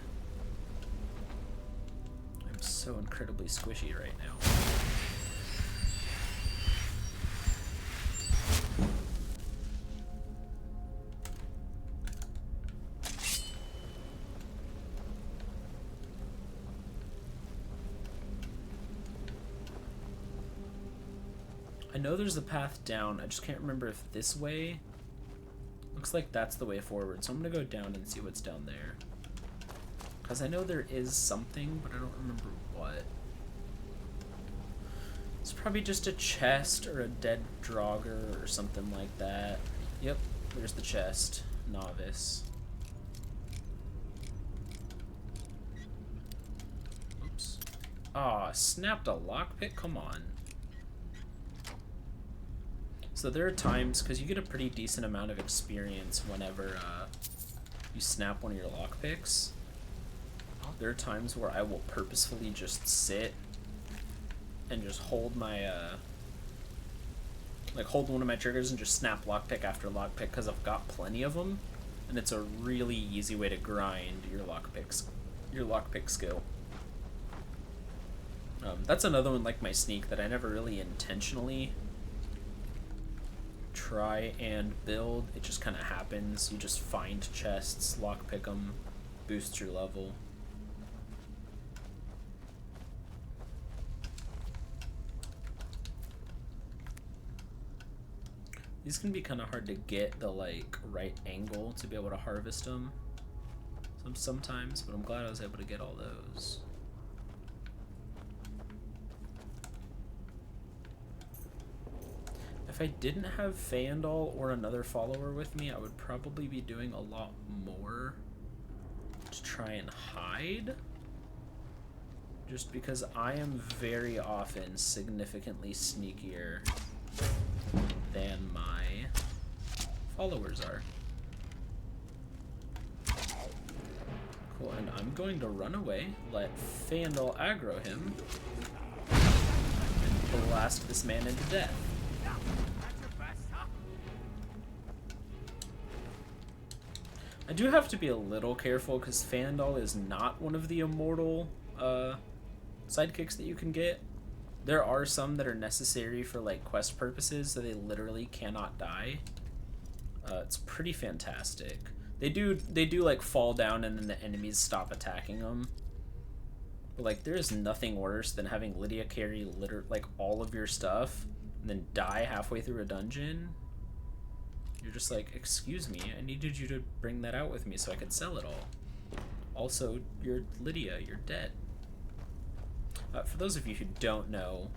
I'm so incredibly squishy right now. I know there's a path down, I just can't remember if this way. Looks like that's the way forward, so I'm gonna go down and see what's down there. Because I know there is something, but I don't remember what. It's probably just a chest or a dead draugr or something like that. Yep, there's the chest. Novice. Oops. Aw, snapped a lockpick? Come on. So there are times, because you get a pretty decent amount of experience whenever you snap one of your lockpicks. There are times where I will purposefully just sit and just hold my, like hold one of my triggers and just snap lockpick after lockpick because I've got plenty of them, and it's a really easy way to grind your lockpick skill. That's another one like my sneak that I never really intentionally try and build. It just kind of happens. You just find chests, lockpick them, boost your level. These can be kind of hard to get the like right angle to be able to harvest them sometimes, but I'm glad I was able to get all those. If I didn't have Fandal or another follower with me, I would probably be doing a lot more to try and hide. Just because I am very often significantly sneakier than my followers are. Cool, and I'm going to run away, let Fandal aggro him, and blast this man into death. I do have to be a little careful because Fandal is not one of the immortal sidekicks that you can get. There are some that are necessary for like quest purposes, so they literally cannot die. It's pretty fantastic. They do like fall down and then the enemies stop attacking them. But like there is nothing worse than having Lydia carry like all of your stuff and then die halfway through a dungeon. You're just like, excuse me, I needed you to bring that out with me so I could sell it all. Also, you're Lydia, you're dead. For those of you who don't know,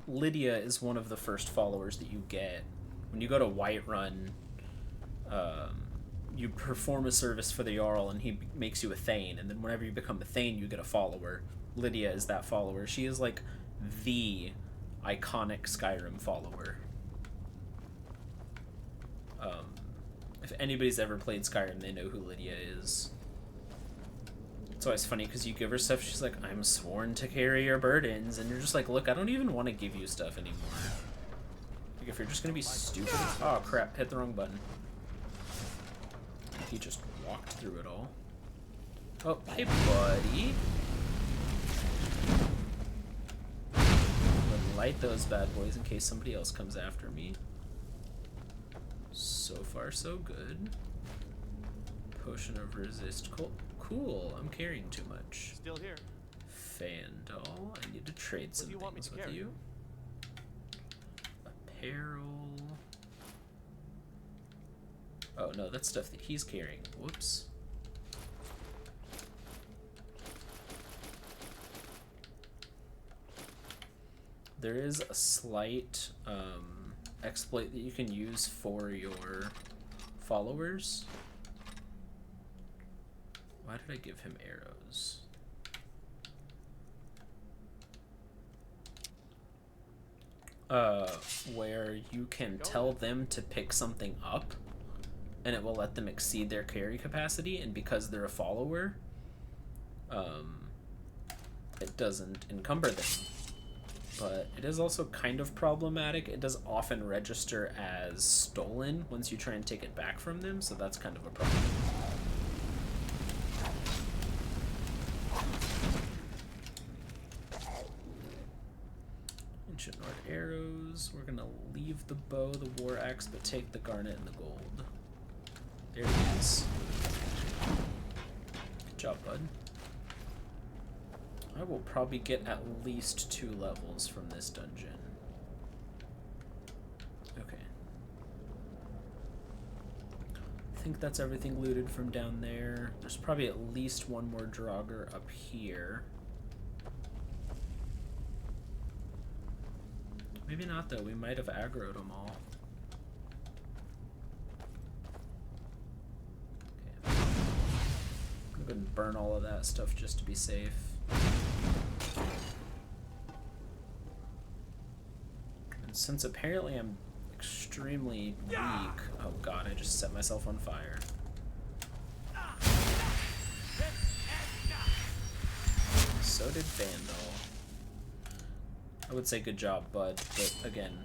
Lydia is one of the first followers that you get. When you go to Whiterun, you perform a service for the Jarl and he makes you a Thane, and then whenever you become a Thane, you get a follower. Lydia is that follower. She is like the iconic Skyrim follower. If anybody's ever played Skyrim, they know who Lydia is. It's always funny because you give her stuff, she's like, I'm sworn to carry your burdens, and you're just like, look, I don't even want to give you stuff anymore. Like, if you're just gonna be stupid, oh crap, hit the wrong button. He just walked through it all. Oh, hey buddy. I'm gonna light those bad boys in case somebody else comes after me. So far, so good. Potion of resist cold. Cool, I'm carrying too much. Still here. Fandal, I need to trade some things with you. Apparel. Oh no, that's stuff that he's carrying. Whoops. There is a slight exploit that you can use for your followers. Why did I give him arrows? Where you can tell them to pick something up and it will let them exceed their carry capacity, and because they're a follower, it doesn't encumber them. But it is also kind of problematic. It does often register as stolen once you try and take it back from them, so that's kind of a problem. Ancient Nord arrows. We're gonna leave the bow, the war axe, but take the garnet and the gold. There it is. Good job, bud. I will probably get at least 2 levels from this dungeon. Okay. I think that's everything looted from down there. There's probably at least one more draugr up here. Maybe not though, we might have aggroed them all. Okay. I'm gonna burn all of that stuff just to be safe. And since apparently I'm extremely weak... Oh god, I just set myself on fire. So did Vandal. I would say good job, bud, but again,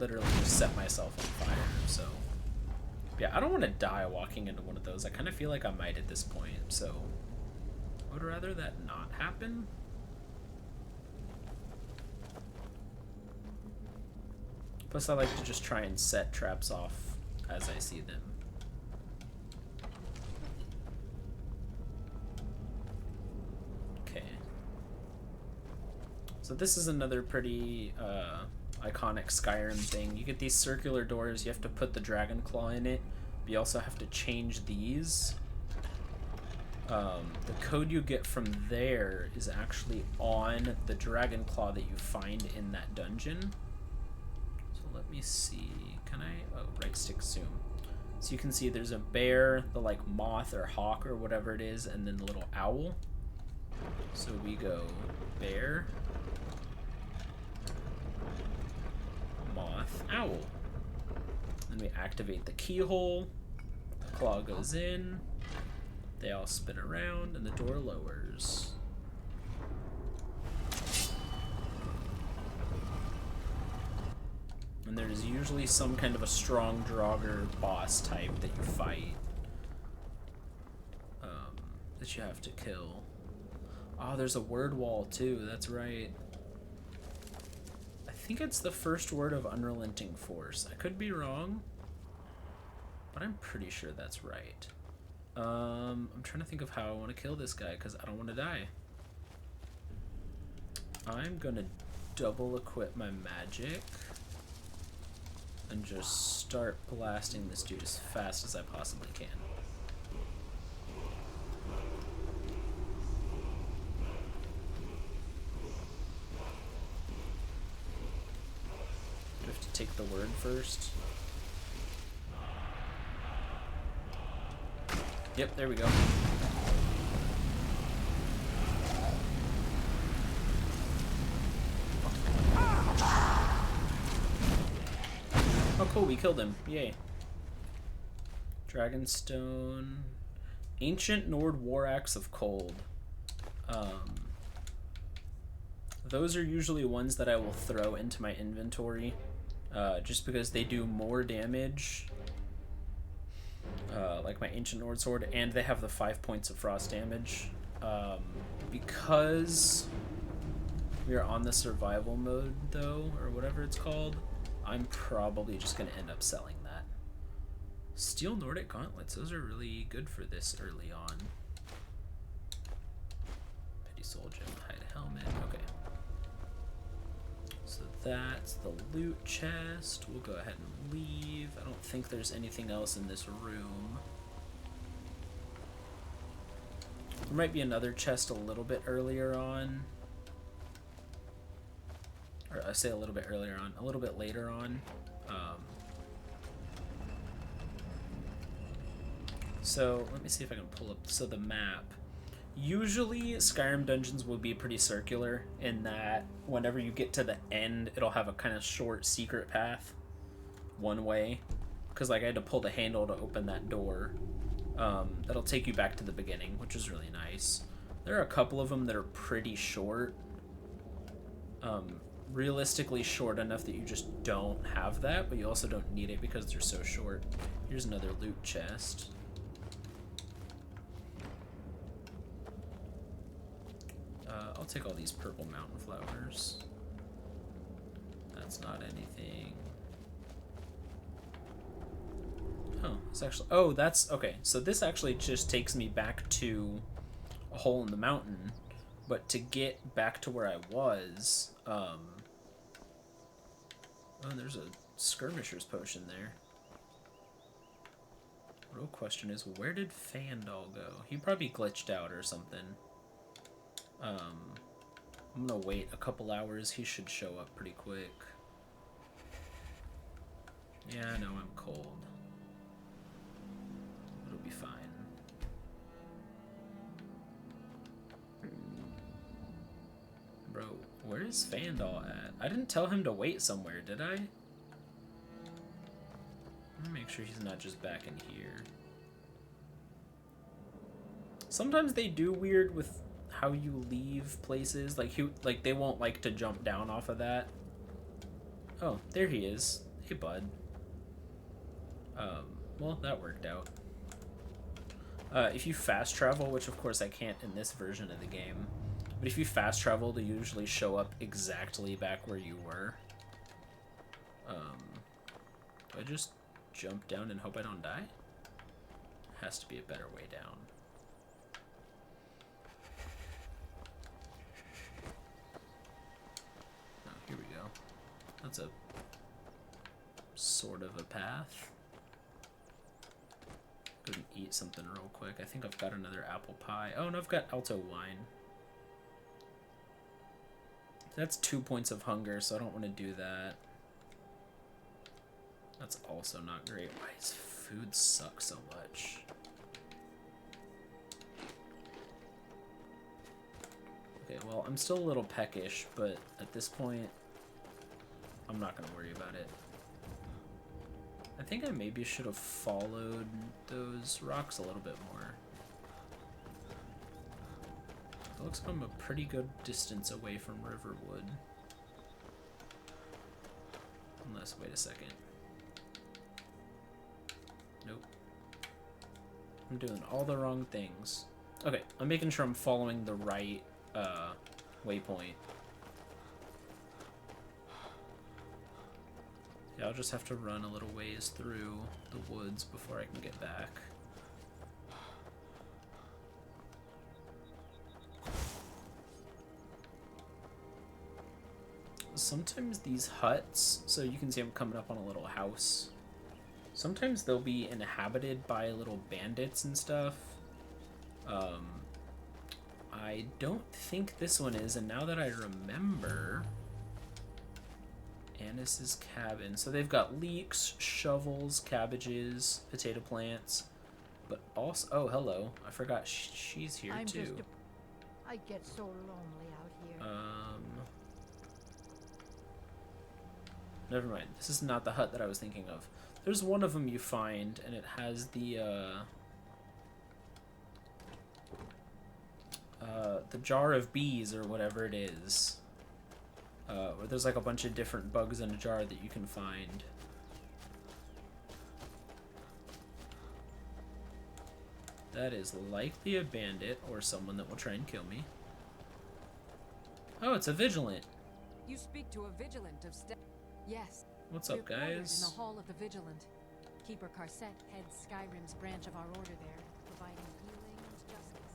literally just set myself on fire, so... Yeah, I don't want to die walking into one of those. I kind of feel like I might at this point, so... I would rather that not happen. Plus, I like to just try and set traps off as I see them. Okay. So this is another pretty iconic Skyrim thing. You get these circular doors, you have to put the dragon claw in it, but you also have to change these. The code you get from there is actually on the dragon claw that you find in that dungeon. So let me see, can I, oh, right stick zoom. So you can see there's a bear, the like moth or hawk or whatever it is, and then the little owl. So we go bear, moth, owl. Then we activate the keyhole, the claw goes in, they all spin around, and the door lowers. And there's usually some kind of a strong draugr boss type that you fight. That you have to kill. Oh, there's a word wall too, that's right. I think it's the first word of Unrelenting Force. I could be wrong, but I'm pretty sure that's right. I'm trying to think of how I want to kill this guy because I don't want to die. I'm gonna double equip my magic and just start blasting this dude as fast as I possibly can. Do I have to take the word first? Yep, there we go. cool, we killed him. Yay. Dragonstone. Ancient Nord War Axe of Cold. Those are usually ones that I will throw into my inventory, just because they do more damage, like my Ancient Nord Sword, and they have the 5 points of frost damage. Because we are on the survival mode, though, or whatever it's called, I'm probably just going to end up selling that. Steel Nordic Gauntlets, those are really good for this early on. Pity Soul Gem, Hide Helmet, okay. So that's the loot chest. We'll go ahead and leave. I don't think there's anything else in this room. There might be another chest a little bit earlier on. Or I say a little bit earlier on, a little bit later on. So let me see if I can pull up the map. Usually Skyrim dungeons will be pretty circular in that whenever you get to the end, it'll have a kind of short secret path one way. Because like I had to pull the handle to open that door. That'll take you back to the beginning, which is really nice. There are a couple of them that are pretty short. Realistically short enough that you just don't have that, but you also don't need it because they're so short. Here's another loot chest. I'll take all these purple mountain flowers. That's not anything. Oh, it's actually... Oh, that's... Okay, so this actually just takes me back to a hole in the mountain. But to get back to where I was... Oh, there's a skirmisher's potion there. Real question is, where did Fandal go? He probably glitched out or something. I'm gonna wait a couple hours. He should show up pretty quick. Yeah, I know I'm cold. It'll be fine. Bro, where is Fandal at? I didn't tell him to wait somewhere, did I? Let me make sure he's not just back in here. Sometimes they do weird with how you leave places. Like they won't like to jump down off of that. Oh, there he is. Hey, bud. Well, that worked out. If you fast travel, which of course I can't in this version of the game, but if you fast travel, they usually show up exactly back where you were. Do I just jump down and hope I don't die? Has to be a better way down. Oh, here we go. That's a sort of a path. Go and eat something real quick. I think I've got another apple pie. Oh, no, I've got Alto wine. That's 2 points of hunger, so I don't want to do that. That's also not great. Why does food suck so much? Okay, well, I'm still a little peckish, but at this point, I'm not going to worry about it. I think I maybe should have followed those rocks a little bit more. It looks like I'm a pretty good distance away from Riverwood. Unless, wait a second. Nope. I'm doing all the wrong things. Okay, I'm making sure I'm following the right waypoint. Yeah, I'll just have to run a little ways through the woods before I can get back. Sometimes these huts, so you can see I'm coming up on a little house. Sometimes they'll be inhabited by little bandits and stuff. I don't think this one is, and now that I remember... Annis's cabin. So they've got leeks, shovels, cabbages, potato plants, but also... Oh, hello. I forgot she's here too. I get so lonely out here. Never mind. This is not the hut that I was thinking of. There's one of them you find, and it has the jar of bees or whatever it is. Where there's like a bunch of different bugs in a jar that you can find. That is likely a bandit or someone that will try and kill me. Oh, it's a vigilant. You speak to a vigilant of Yes. What's Your up, quarters in guys? the Hall of the Vigilant. Keeper Carset heads Skyrim's branch of our order there, providing healing and justice.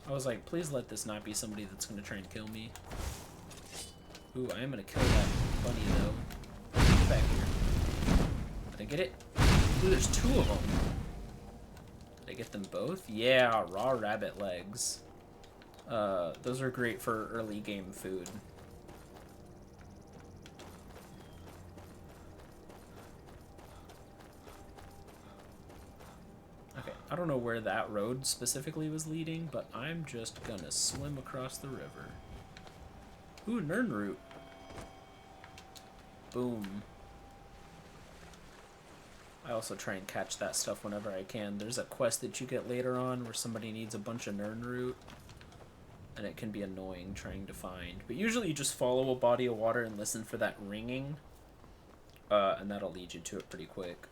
I was like, please let this not be somebody that's going to try and kill me. Ooh, I am going to kill that bunny, though. Get back here. Did I get it? Ooh, there's two of them. Did I get them both? Yeah, raw rabbit legs. Those are great for early game food. Okay, I don't know where that road specifically was leading, but I'm just gonna swim across the river. Ooh, Nern root. Boom. I also try and catch that stuff whenever I can. There's a quest that you get later on where somebody needs a bunch of Nern root, and it can be annoying trying to find. But usually you just follow a body of water and listen for that ringing, and that'll lead you to it pretty quick.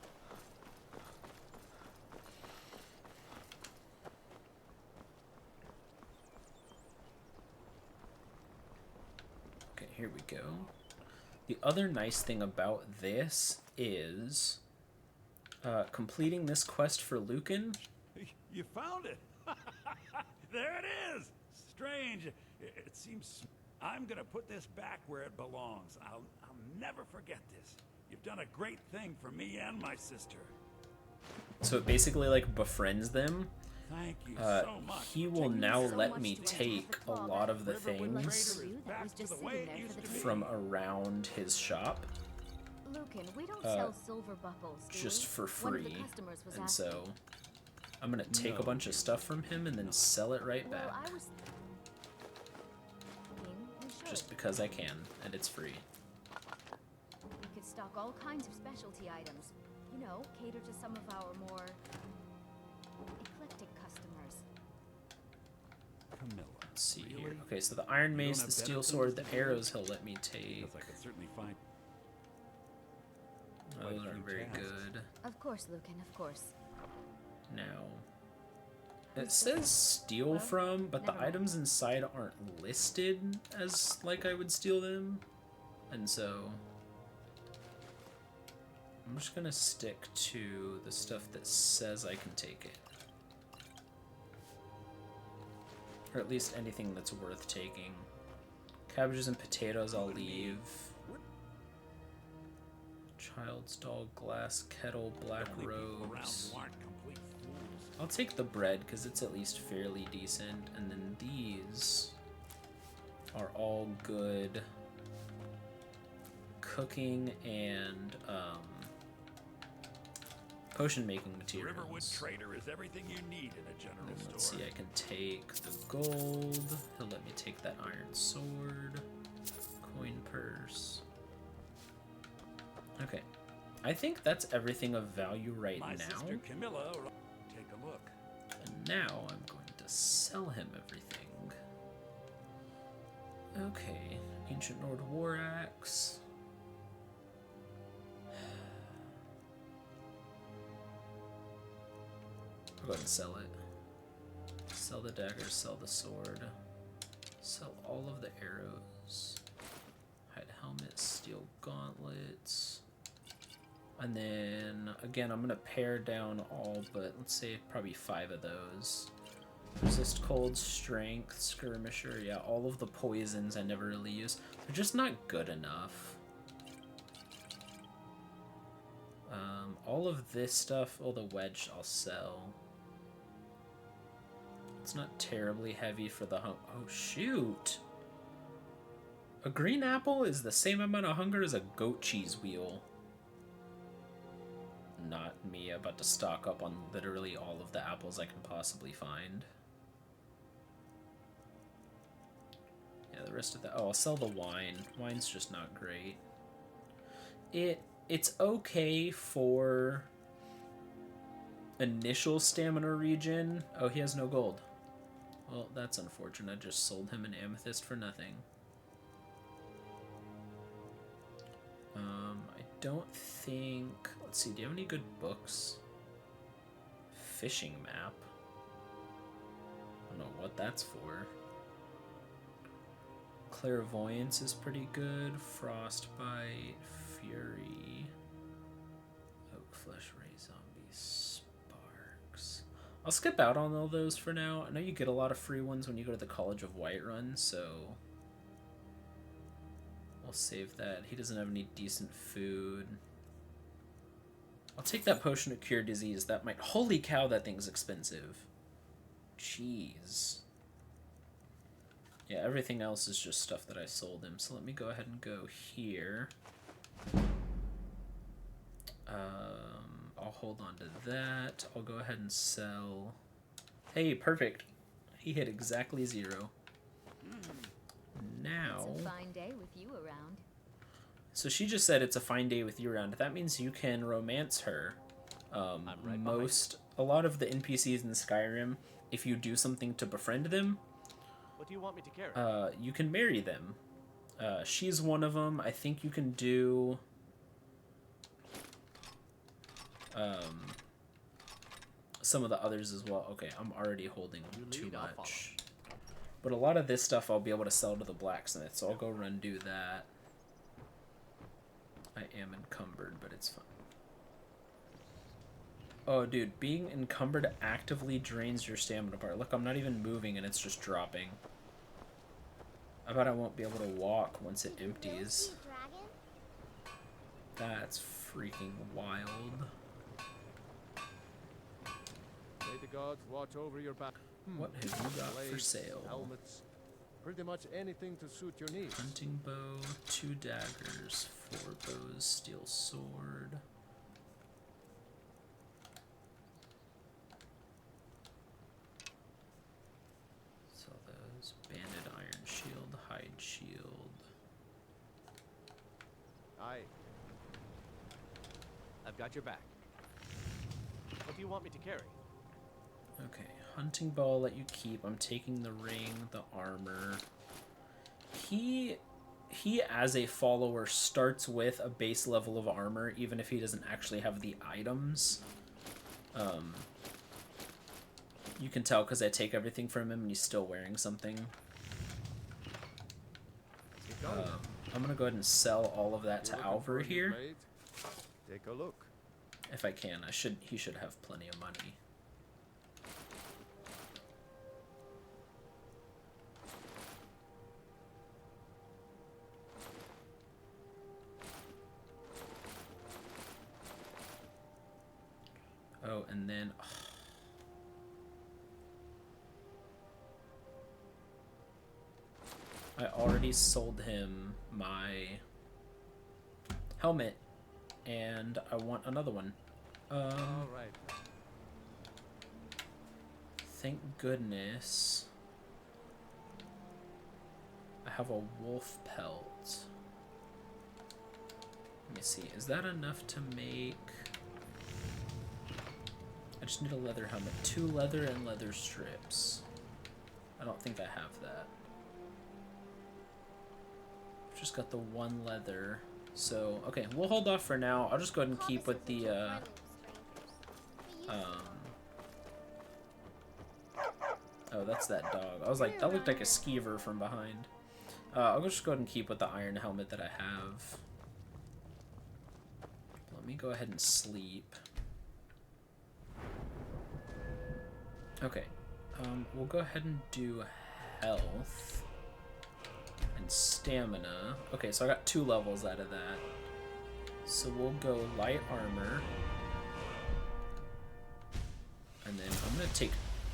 Okay, here we go. The other nice thing about this is completing this quest for Lucan. You found it! There it is! Strange. It seems... I'm gonna put this back where it belongs. I'll never forget this. You've done a great thing for me and my sister. So it basically like befriends them. Thank you so much. He will now let me take a lot of the things from around his shop. Lucan, we don't sell silver buckles, do just we? for One of the free. customers was And asking. so I'm gonna take a bunch of stuff from him and then sell it right back. Well, I was thinking we should. Just because I can, and it's free. We could stock all kinds of specialty items. You know, cater to some of our more eclectic customers. Camilla. Let's see here. Really? Okay, so the Iron You Mace, don't the have Steel better Sword, things the to do? arrows he'll let me take. Because I could certainly find... Those Quite a aren't few very tasks. good. Of course, Lucan, of course. Now, it says steal Well, from, but the never mind. items inside aren't listed as like I would steal them, and so I'm just gonna stick to the stuff that says I can take it, or at least anything that's worth taking. Cabbages and potatoes I'll leave. Child's doll, glass kettle, black Only people around robes. who aren't complete fools. I'll take the bread because it's at least fairly decent, and then these are all good cooking and potion making materials. Riverwood Trader is everything you need in a general And then let's store. see, I can take the gold. He'll let me take that iron sword, coin purse. Okay, I think that's everything of value right My now. sister Camilla, take a look. And now I'm going to sell him everything. Okay, Ancient Nord War Axe. I'll go ahead and sell it. Sell the dagger, sell the sword. Sell all of the arrows. Hide helmet, steel gauntlets. And then, again, I'm going to pare down all but, let's say, probably 5 of those. Resist cold, strength, skirmisher, yeah, all of the poisons I never really use. They're just not good enough. All of this stuff, oh, the wedge I'll sell. It's not terribly heavy for the oh, shoot! A green apple is the same amount of hunger as a goat cheese wheel. Not me about to stock up on literally all of the apples I can possibly find. Yeah, the rest of the... Oh, I'll sell the wine. Wine's just not great. It's okay for initial stamina regen. Oh, he has no gold. Well, that's unfortunate. I just sold him an amethyst for nothing. I don't think... Let's see, do you have any good books? Fishing map. I don't know what that's for. Clairvoyance is pretty good. Frostbite, Fury, Oak Flesh, Ray Zombie, Sparks. I'll skip out on all those for now. I know you get a lot of free ones when you go to the College of Whiterun, so we'll save that. He doesn't have any decent food. I'll take that potion to cure disease. That might... Holy cow, that thing's expensive. Jeez. Yeah, everything else is just stuff that I sold him. So let me go ahead and go here. I'll hold on to that. I'll go ahead and sell... Hey, perfect. He hit exactly 0. Now... It's a fine day with you around. So she just said it's a fine day with you around. That means you can romance her. A lot of the NPCs in Skyrim, if you do something to befriend them, What do you want me to carry? you can marry them. She's one of them. I think you can do... some of the others as well. Okay, I'm already holding too much. But a lot of this stuff I'll be able to sell to the blacksmith, so I'll go run do that. I am encumbered, but it's fine. Oh, dude, being encumbered actively drains your stamina bar. Look, I'm not even moving and it's just dropping. I bet I won't be able to walk once it empties. That's freaking wild. May the gods watch over your back. What have you got for Blades, sale? helmets, pretty much anything to suit your needs. Hunting bow, 2 daggers, 4 bows, steel sword. Sell those. Banded iron shield, hide shield. Aye. I've got your back. What do you want me to carry? Okay, hunting bow I'll let you keep. I'm taking the ring, the armor. He as a follower starts with a base level of armor, even if he doesn't actually have the items. You can tell because I take everything from him and he's still wearing something. I'm gonna go ahead and sell all of that to Alvar here. Take a look. If I can. He should have plenty of money. Oh, and then... I already sold him my helmet, and I want another one. All right. Thank goodness. I have a wolf pelt. Let me see. Is that enough to make... I just need a leather helmet. 2 leather and leather strips. I don't think I have that. I've just got the 1 leather. So, okay, we'll hold off for now. I'll just go ahead and keep with the, oh, that's that dog. I was like, that looked like a skeever from behind. I'll just go ahead and keep with the iron helmet that I have. Let me go ahead and sleep. Okay, we'll go ahead and do health and stamina. Okay, so I got 2 levels out of that. So we'll go light armor. And then I'm gonna take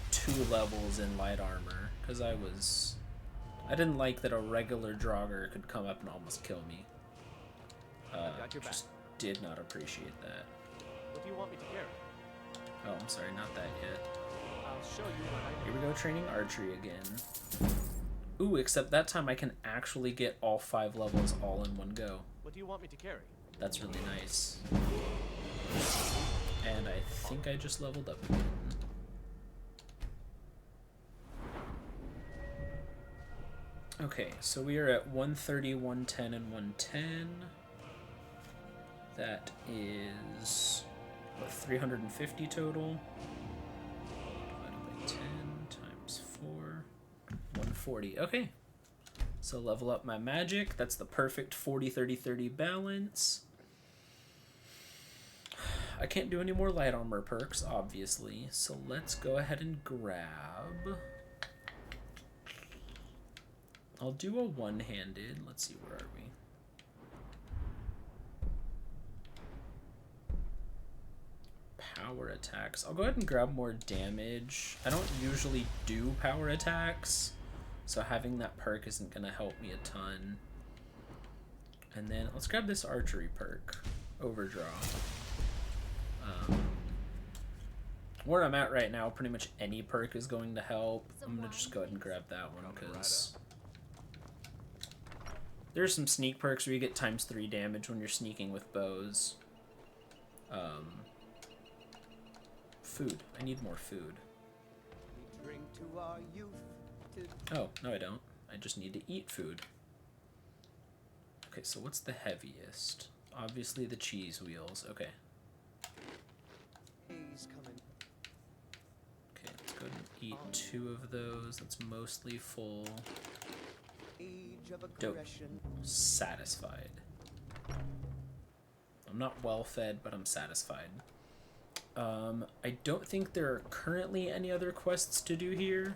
2 levels in light armor, because I didn't like that a regular draugr could come up and almost kill me. Just did not appreciate that. What do you want me to carry? Oh, I'm sorry, not that yet. I'll show you what I Here we go, training archery again. Ooh, except that time I can actually get all 5 levels all in one go. What do you want me to carry? That's really nice. And I think I just leveled up again. Okay, so we are at 130, 110, and 110. That is, what, 350 total? Divided by 10 times 4. 140. Okay. So level up my magic. That's the perfect 40-30-30 balance. I can't do any more light armor perks, obviously. So let's go ahead and grab... I'll do a one-handed. Let's see, where are we? Power attacks. I'll go ahead and grab more damage. I don't usually do power attacks, so having that perk isn't going to help me a ton. And then let's grab this archery perk, Overdraw. Where I'm at right now, pretty much any perk is going to help. I'm going to just go ahead and grab that one because there's some sneak perks where you get ×3 damage when you're sneaking with bows. Food. I need more food. Oh, no I don't. I just need to eat food. Okay, so what's the heaviest? Obviously the cheese wheels. Okay. Okay, let's go ahead and eat 2 of those. That's mostly full. Dope. Satisfied. I'm not well fed, but I'm satisfied. I don't think there are currently any other quests to do here,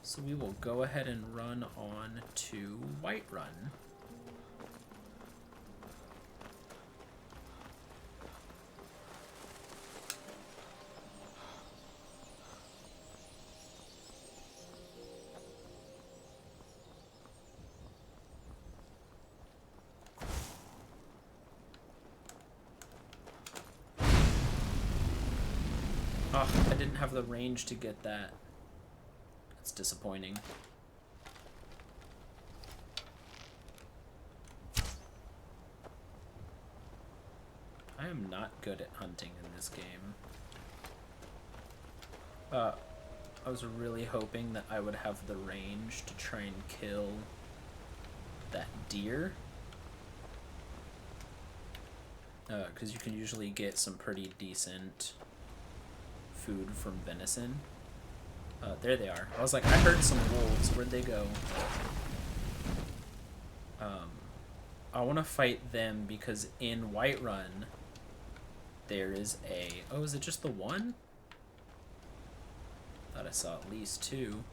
so we will go ahead and run on to Whiterun. Ugh, I didn't have the range to get that. That's disappointing. I am not good at hunting in this game. I was really hoping that I would have the range to try and kill that deer. Because you can usually get some pretty decent food from venison. There they are. I was like, I heard some wolves. Where'd they go? I want to fight them because in Whiterun there is a... Oh, is it just the one? Thought I saw at least 2.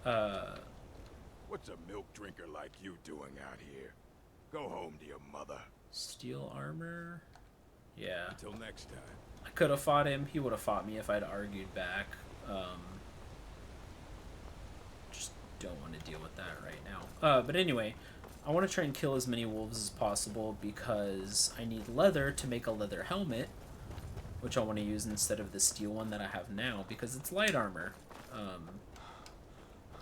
What's a milk drinker like you doing out here? Go home to your mother. Steel armor? Yeah. Until next time. I could have fought him. He would have fought me if I'd argued back. Just don't want to deal with that right now. But anyway, I want to try and kill as many wolves as possible because I need leather to make a leather helmet, which I want to use instead of the steel one that I have now because it's light armor.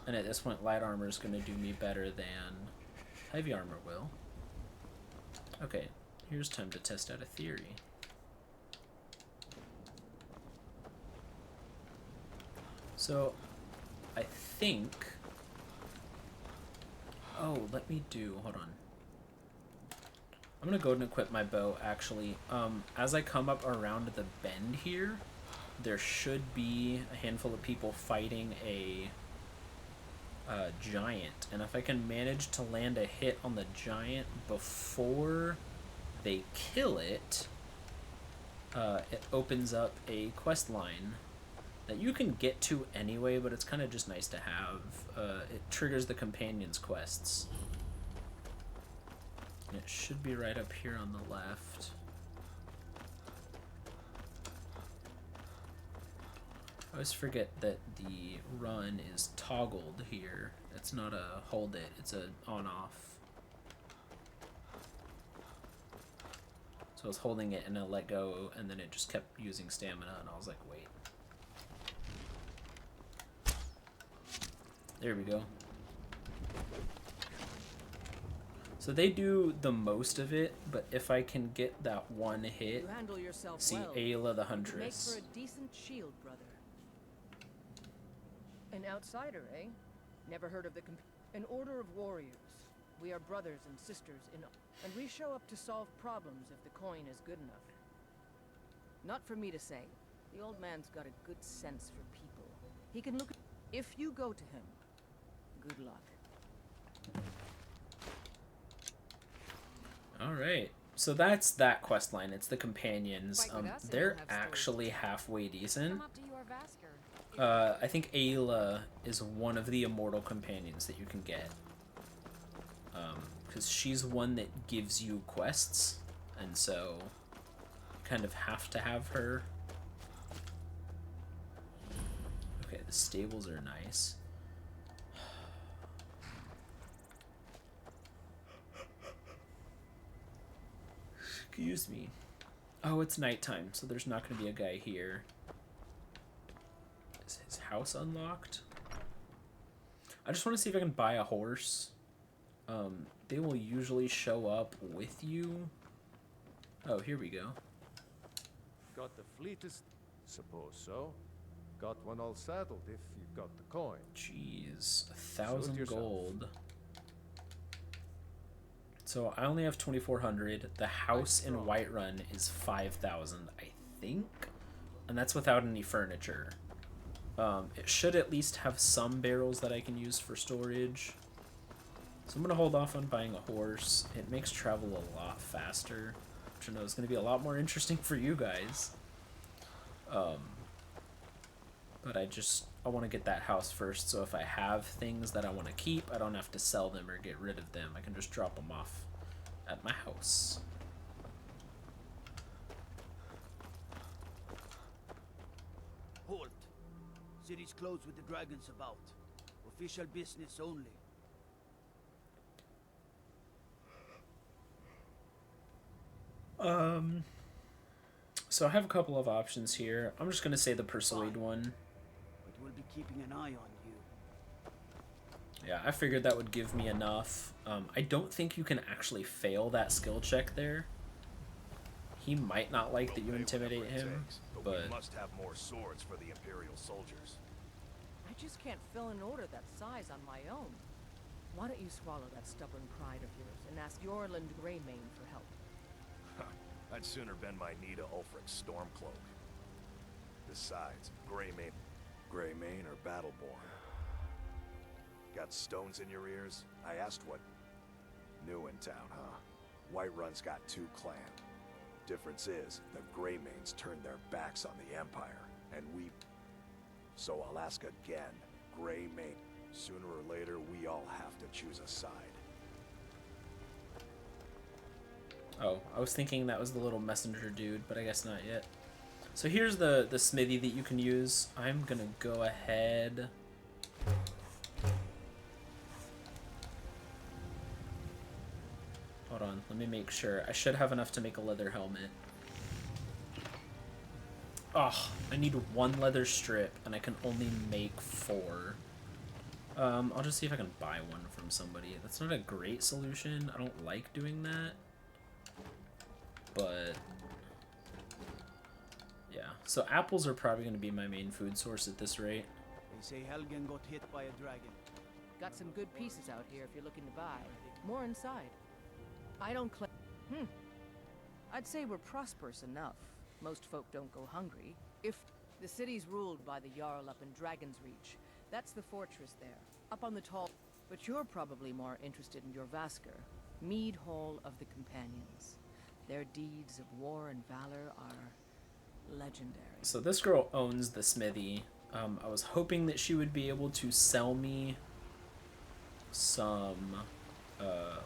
And at this point, light armor is going to do me better than heavy armor will. Okay, here's time to test out a theory. So, I think... Oh, let me do... Hold on. I'm gonna go ahead and equip my bow, actually. As I come up around the bend here, there should be a handful of people fighting a giant. And if I can manage to land a hit on the giant before they kill it, it opens up a quest line that you can get to anyway, but it's kind of just nice to have. It triggers the companions quests. And it should be right up here on the left. I always forget that the run is toggled here. It's not a hold it, it's a on-off. So I was holding it and I let go, and then it just kept using stamina, and I was like, wait. There we go. So So they do the most of it, but if I can get that one hit, You handle yourself see well. Ayla the You could make for Huntress. a decent shield, brother. An outsider, eh? Never heard of the an order of warriors. We are brothers and sisters in, and we show up to solve problems if the coin is good enough. Not for me to say. The old man's got a good sense for people. He can look. If you go to him, good luck. All right. So that's that quest line. It's the companions. Fight with us and They're you'll have stories actually to tell. halfway decent. Come up to your Vasker. I think Ayla is one of the immortal companions that you can get. Because she's one that gives you quests, and so you kind of have to have her. Okay, the stables are nice. Excuse me. Oh, it's nighttime, so there's not going to be a guy here. Is his house unlocked? I just want to see if I can buy a horse. They will usually show up with you. Oh, here we go. Got the fleetest? Suppose so. Got one all saddled if you've got the coin. Jeez, 1,000 Suit yourself. gold. So I only have 2,400. The house in Whiterun is 5,000, I think, and that's without any furniture. It should at least have some barrels that I can use for storage. So I'm gonna hold off on buying a horse. It makes travel a lot faster, which I know is gonna be a lot more interesting for you guys. But I want to get that house first, so if I have things that I want to keep, I don't have to sell them or get rid of them. I can just drop them off at my house. Halt. City's closed with the dragons about. Official business only. So I have a couple of options here. I'm just gonna say the persuade one. But we'll be keeping an eye on you. Yeah, I figured that would give me enough. I don't think you can actually fail that skill check there. He might not like that you intimidate him, but we must have more swords for the Imperial soldiers. I just can't fill an order that size on my own. Why don't you swallow that stubborn pride of yours and ask Yorland Greymane for help? I'd sooner bend my knee to Ulfric's Stormcloak. Besides, Greymane or Battleborn. Got stones in your ears? I asked what... New in town, huh? Whiterun's got 2 clans. Difference is, the Greymanes turned their backs on the Empire, and we... So I'll ask again, Greymane. Sooner or later, we all have to choose a side. oh, I was thinking that was the little messenger dude, but I guess not yet. So here's the smithy that you can use. I'm gonna go ahead. Hold on, let me make sure. I should have enough to make a leather helmet. Oh, I need 1 leather strip, and I can only make 4. I'll just see if I can buy one from somebody. That's not a great solution. I don't like doing that. But yeah, so apples are probably going to be my main food source at this rate. They say Helgen got hit by a dragon. Got some good pieces out here if you're looking to buy. More inside. I don't claim. I'd say we're prosperous enough. Most folk don't go hungry. If the city's ruled by the Jarl up in Dragon's Reach, that's the fortress there, up on the tall. But you're probably more interested in your Vasker, Mead Hall of the Companions. Their deeds of war and valor are legendary. So this girl owns the smithy. I was hoping that she would be able to sell me some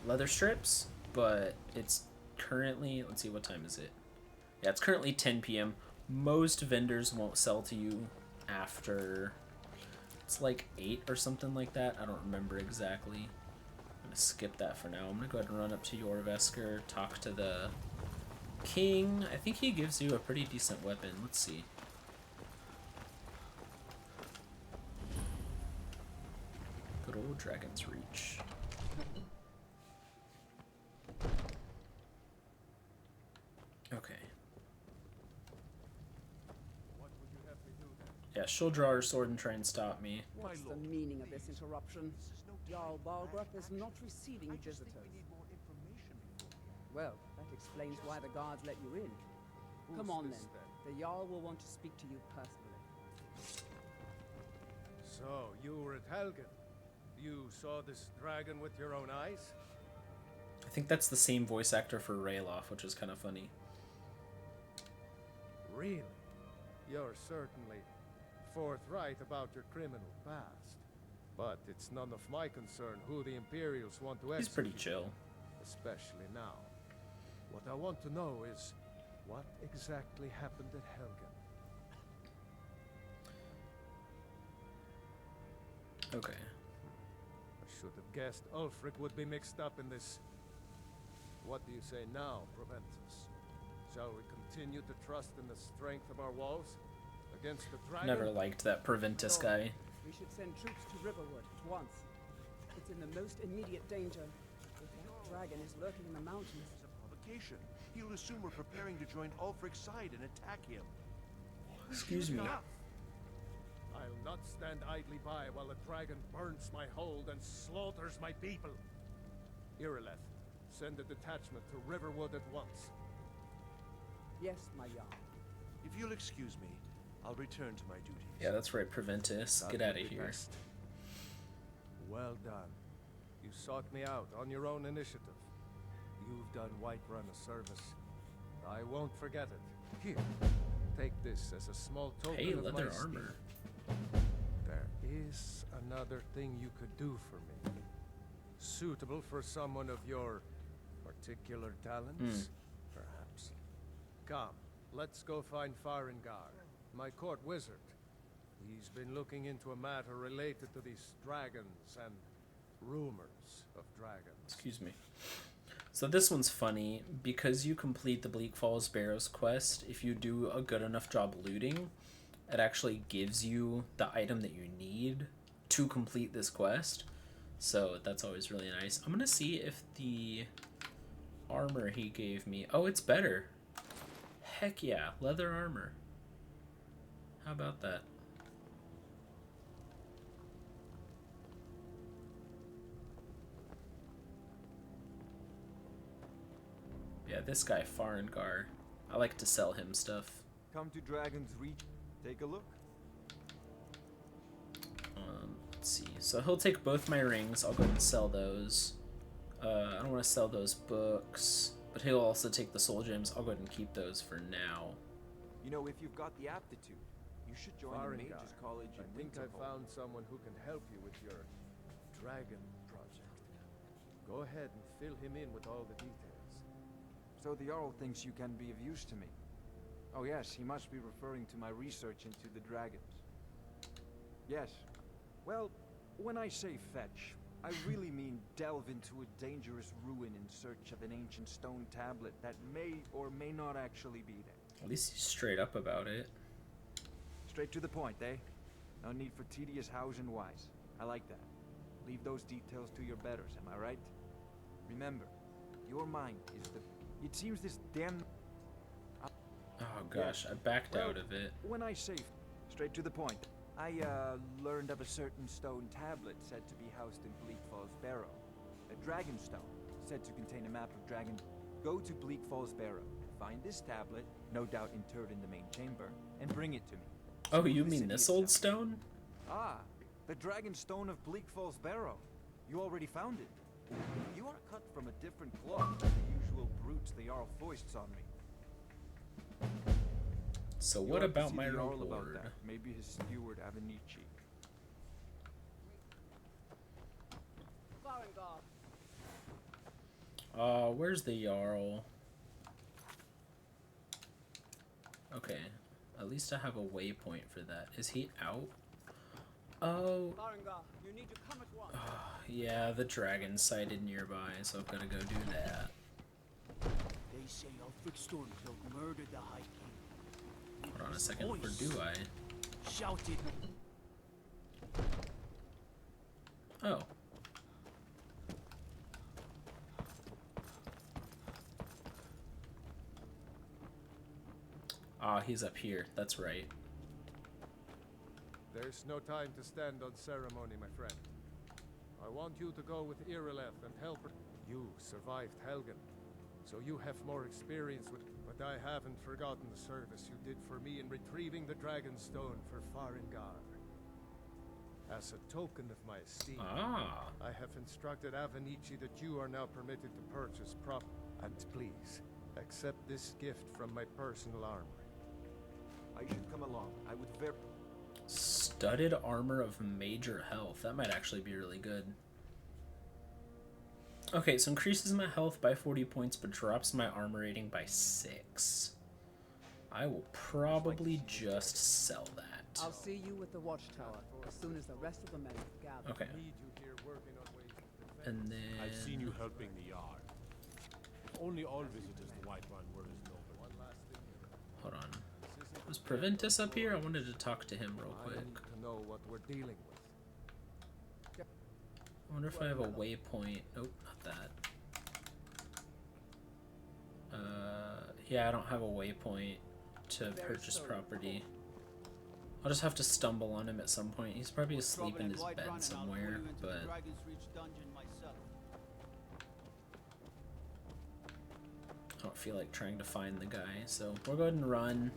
leather strips, but it's currently, let's see, what time is it? Yeah, it's currently 10 p.m. Most vendors won't sell to you after, it's like 8 or something like that. I don't remember exactly. I'm gonna skip that for now. I'm gonna go ahead and run up to Jorvesker, talk to the king. I think he gives you a pretty decent weapon. Let's see. Good old Dragon's Reach. Okay. What would you have me do then? Yeah, she'll draw her sword and try and stop me. What's the meaning of this interruption? Jarl Balgrup is not receiving visitors. Well, that explains why the guards let you in. Come on then. The Jarl will want to speak to you personally. So, you were at Helgen. You saw this dragon with your own eyes? I think that's the same voice actor for Rayloff, which is kind of funny. Really? You're certainly forthright about your criminal past. But it's none of my concern who the Imperials want to execute. He's pretty chill. Especially now. What I want to know is, what exactly happened at Helgen? Okay. I should have guessed Ulfric would be mixed up in this. What do you say now, Proventus? Shall we continue to trust in the strength of our walls against the dragon? Never liked that Proventus guy. We should send troops to Riverwood at once. It's in the most immediate danger. If that dragon is lurking in the mountains... It's a provocation. He'll assume we're preparing to join Ulfric's side and attack him. Excuse me. I'll not stand idly by while the dragon burns my hold and slaughters my people. Irileth, send a detachment to Riverwood at once. Yes, my Jarl. If you'll excuse me, I'll return to my duties. Yeah, that's right, Proventus. Get out of here. Best. Well done. You sought me out on your own initiative. You've done Whiterun a service. I won't forget it. Here, take this as a small token Hey, of leather my esteem. armor. There is another thing you could do for me. Suitable for someone of your particular talents, perhaps. Come, let's go find Farengar, my court wizard. He's been looking into a matter related to these dragons and rumors of dragons. Excuse me. So this one's funny. Because you complete the Bleak Falls Barrows quest, if you do a good enough job looting, it actually gives you the item that you need to complete this quest. So that's always really nice. I'm gonna see if the armor he gave me... Oh, it's better. Heck yeah, leather armor. How about that? Yeah, this guy, Farengar. I like to sell him stuff. Come to Dragon's Reach, take a look. Let's see. So he'll take both my rings. I'll go ahead and sell those. I don't want to sell those books, but he'll also take the soul gems. I'll go ahead and keep those for now. You know, if you've got the aptitude, you should join the Farengar, Mages College in I think I Winterhold. found someone who can help you with your dragon project. Go ahead and fill him in with all the details. So the Jarl thinks you can be of use to me. Oh yes, he must be referring to my research into the dragons. Yes. Well, when I say fetch, I really mean delve into a dangerous ruin in search of an ancient stone tablet that may or may not actually be there. At least he's straight up about it. Straight to the point, eh? No need for tedious hows and whys. I like that. Leave those details to your betters, am I right? Remember, your mind is the... It seems this damn... Oh gosh, I backed out of it. When I say straight to the point, I learned of a certain stone tablet said to be housed in Bleak Falls Barrow. A dragon stone, said to contain a map of dragon. Go to Bleak Falls Barrow, find this tablet, no doubt interred in the main chamber, and bring it to me. Oh, you mean this old stone? Ah, the dragon stone of Bleak Falls Barrow. You already found it. You are cut from a different cloth than the usual brutes the Jarl foists on me. So You what ought to about see my the Jarl about reward? that. Maybe his steward Avenici. Farengar. Where's the Jarl? Okay, at least I have a waypoint for that. Is he out? Oh, Farengar, you need to come at once. yeah, the dragon sighted nearby, so I've gotta go do that. They say Ulfric Stormcloak murdered the High King. Hold on a second, or do I? Shouted. Oh. Ah, he's up here. That's right. There's no time to stand on ceremony, my friend. I want you to go with Irileth and help her. You survived Helgen, so you have more experience with... But I haven't forgotten the service you did for me in retrieving the Dragonstone for Farengar. As a token of my esteem, I have instructed Avenici that you are now permitted to purchase prop... And please, accept this gift from my personal armory. I should come along. I would very... Studded armor of major health. That might actually be really good. Okay, so increases my health by 40 points, but drops my armor rating by 6. I will probably just sell that. I'll see you with the watchtower as soon as the rest of the men gather. Okay. And then... I've seen you helping the yard. If only all visitors to Whiterun were as noble. Hold on. Was Preventus up here? I wanted to talk to him real quick. I need to know what we're dealing with. I wonder if I have a waypoint. Nope, not that. Yeah, I don't have a waypoint to purchase property. I'll just have to stumble on him at some point. He's probably asleep in his bed somewhere, but... I don't feel like trying to find the guy, so we'll go ahead and run.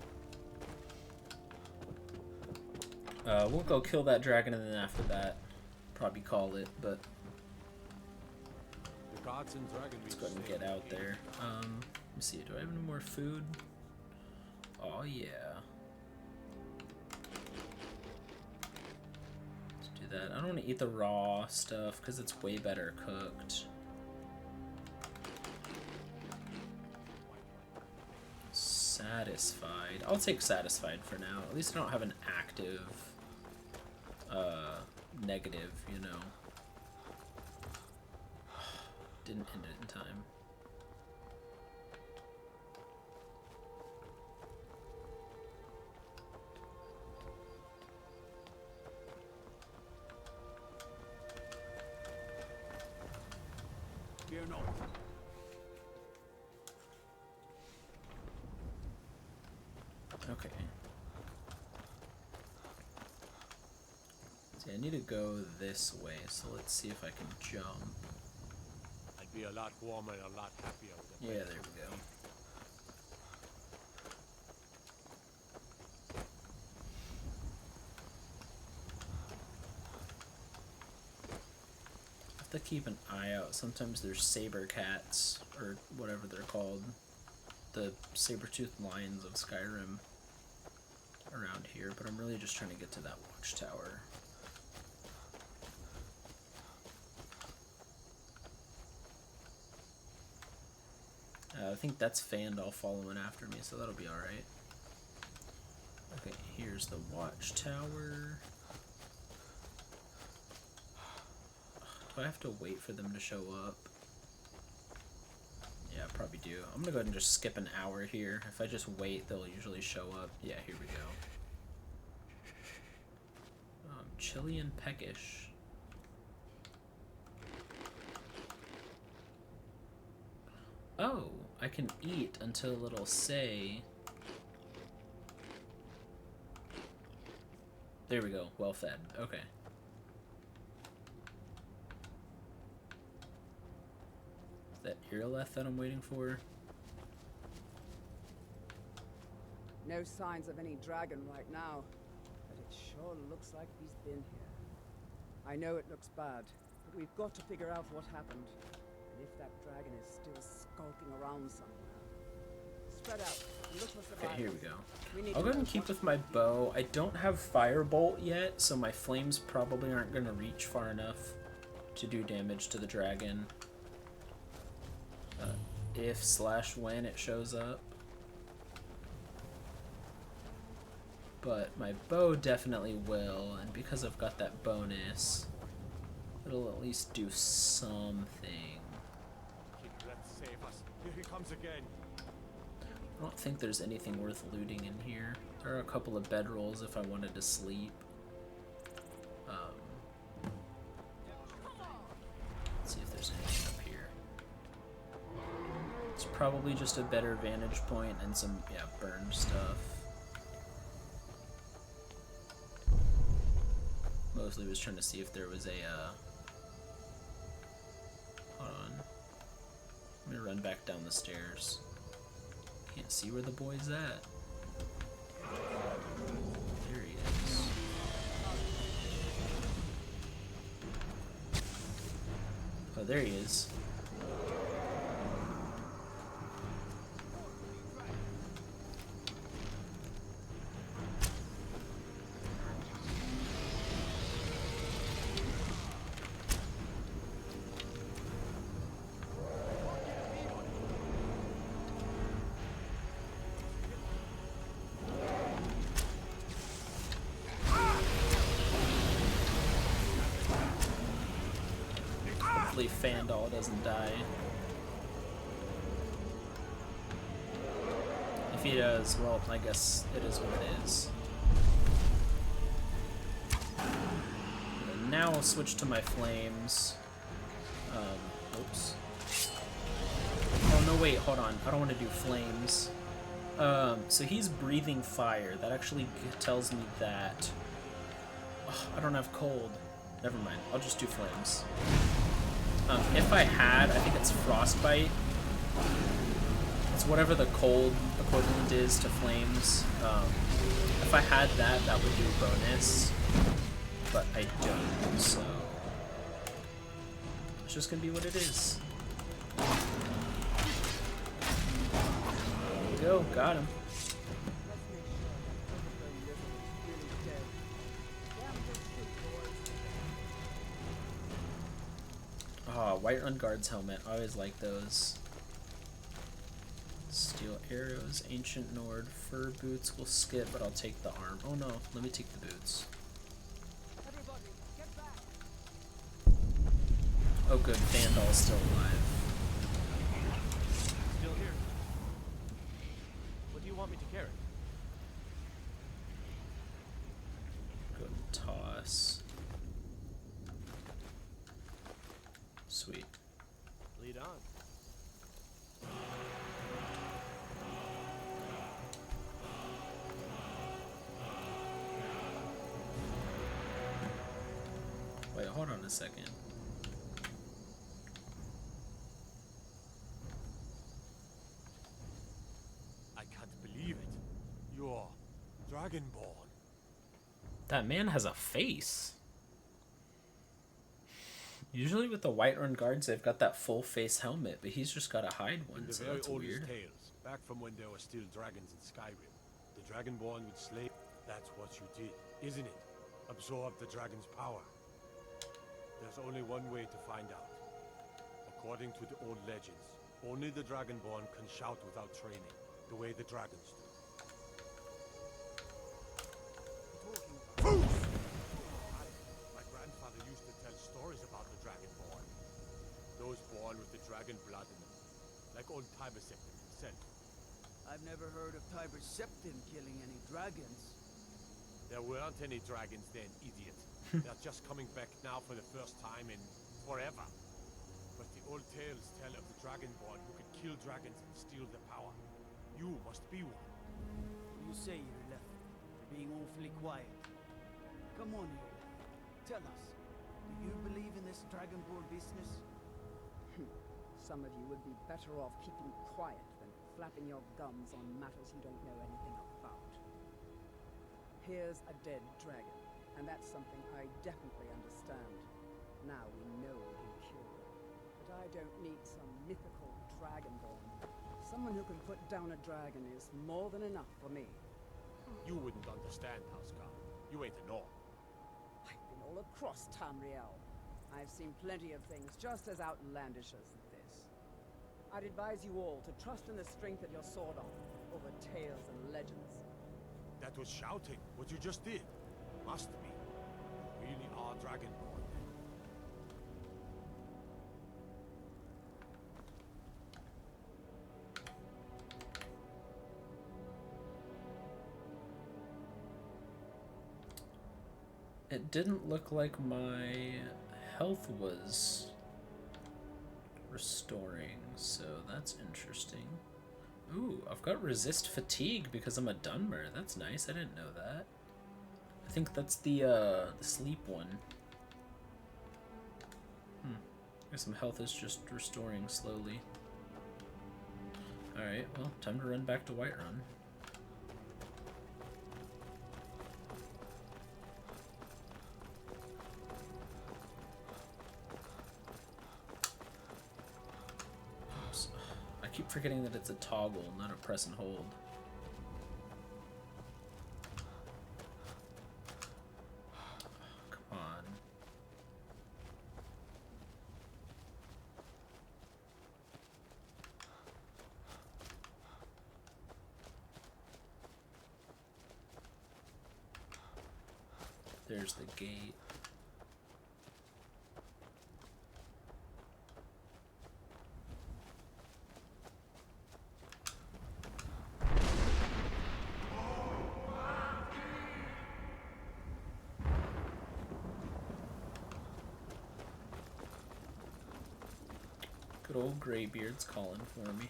We'll go kill that dragon, and then after that, probably call it, but... Let's go ahead and get out there. Let me see, do I have any more food? Oh yeah. Let's do that. I don't want to eat the raw stuff, because it's way better cooked. Satisfied. I'll take satisfied for now. At least I don't have an active negative, you know. Didn't end it in time. Fear not. Okay. See, I need to go this way, so let's see if I can jump. I'd be a lot warmer and a lot happier with it. Yeah, there we go. I have to keep an eye out. Sometimes there's saber cats, or whatever they're called. The saber-toothed lions of Skyrim around here, but I'm really just trying to get to that watchtower. I think that's Fandal following after me, so that'll be alright. Okay, here's the watchtower. Do I have to wait for them to show up? Yeah, I probably do. I'm gonna go ahead and just skip an hour here. If I just wait, they'll usually show up. Yeah, here we go. Chilly and peckish. Oh, I can eat until it'll say... There we go, well fed. Okay. Is that Irileth that I'm waiting for? No signs of any dragon right now, but it sure looks like he's been here. I know it looks bad, but we've got to figure out what happened. And if that dragon is still skulking around somewhere. Spread out and look for survivors. Okay, here we go. I'll go ahead and keep with my bow. I don't have Firebolt yet, so my flames probably aren't going to reach far enough to do damage to the dragon. If/when it shows up. But my bow definitely will, and because I've got that bonus, it'll at least do something. Let's save us. Here he comes again. I don't think there's anything worth looting in here. There are a couple of bedrolls if I wanted to sleep. Let's see if there's anything up here. It's probably just a better vantage point and some, yeah, burned stuff. mostly was trying to see if there was a, hold on. Let me run back down the stairs. Can't see where the boy's at. There he is. Oh, there he is. Hopefully Fandal doesn't die. If he does, well, I guess it is what it is. And now I'll switch to my flames. Oops. Oh no, wait, hold on. I don't want to do flames. So he's breathing fire. That actually tells me that... Oh, I don't have cold. Never mind. I'll just do flames. If I had, I think it's frostbite. It's whatever the cold equivalent is to flames. If I had that, that would do bonus. But I don't, so... It's just gonna be what it is. There we go, got him. Oh, Whiterun Guard's helmet. I always like those. Steel arrows, ancient Nord, fur boots. We'll skip, but I'll take the arm. Oh no, let me take the boots. Oh good, Vandal's still alive. Still here. What do you want me to carry? Go and toss. Sweet. Lead on. Wait, hold on a second. I can't believe it. You're Dragonborn. That man has a face. Usually with the Whiterun Guards, they've got that full face helmet, but he's just got a hide one, In the so very that's oldest weird. tales, back from when there were still dragons in Skyrim, the Dragonborn would slay. That's what you did, isn't it? Absorb the dragon's power. There's only one way to find out. According to the old legends, only the Dragonborn can shout without training, the way the dragons do. My grandfather used to tell stories about the Dragonborn. Those born with the dragon blood in them, like old Tiber Septim himself. I've never heard of Tiber Septim killing any dragons. There weren't any dragons then, idiot. They're just coming back now for the first time in forever. But the old tales tell of the Dragonborn who could kill dragons and steal their power. You must be one. You say you're left. You're being awfully quiet. Come on here. Tell us, do you believe in this Dragonborn business? Some of you would be better off keeping quiet than flapping your gums on matters you don't know anything about. Here's a dead dragon, and that's something I definitely understand. Now we know we can kill them. But I don't need some mythical dragonborn. Someone who can put down a dragon is more than enough for me. You wouldn't understand, Housecar. You ain't a Norn. I've been all across Tamriel. I've seen plenty of things just as outlandish as this. I'd advise you all to trust in the strength of your sword arm over tales and legends. That was shouting, what you just did. Must be. You really are Dragonborn then. It didn't look like my health was restoring, so that's interesting. Ooh, I've got resist fatigue because I'm a Dunmer. That's nice. I didn't know that. I think that's the sleep one. I guess some health is just restoring slowly. Alright, well, time to run back to Whiterun. Oops. I keep forgetting that it's a toggle, not a press and hold. Come on. There's the gate. Good old Greybeard's calling for me.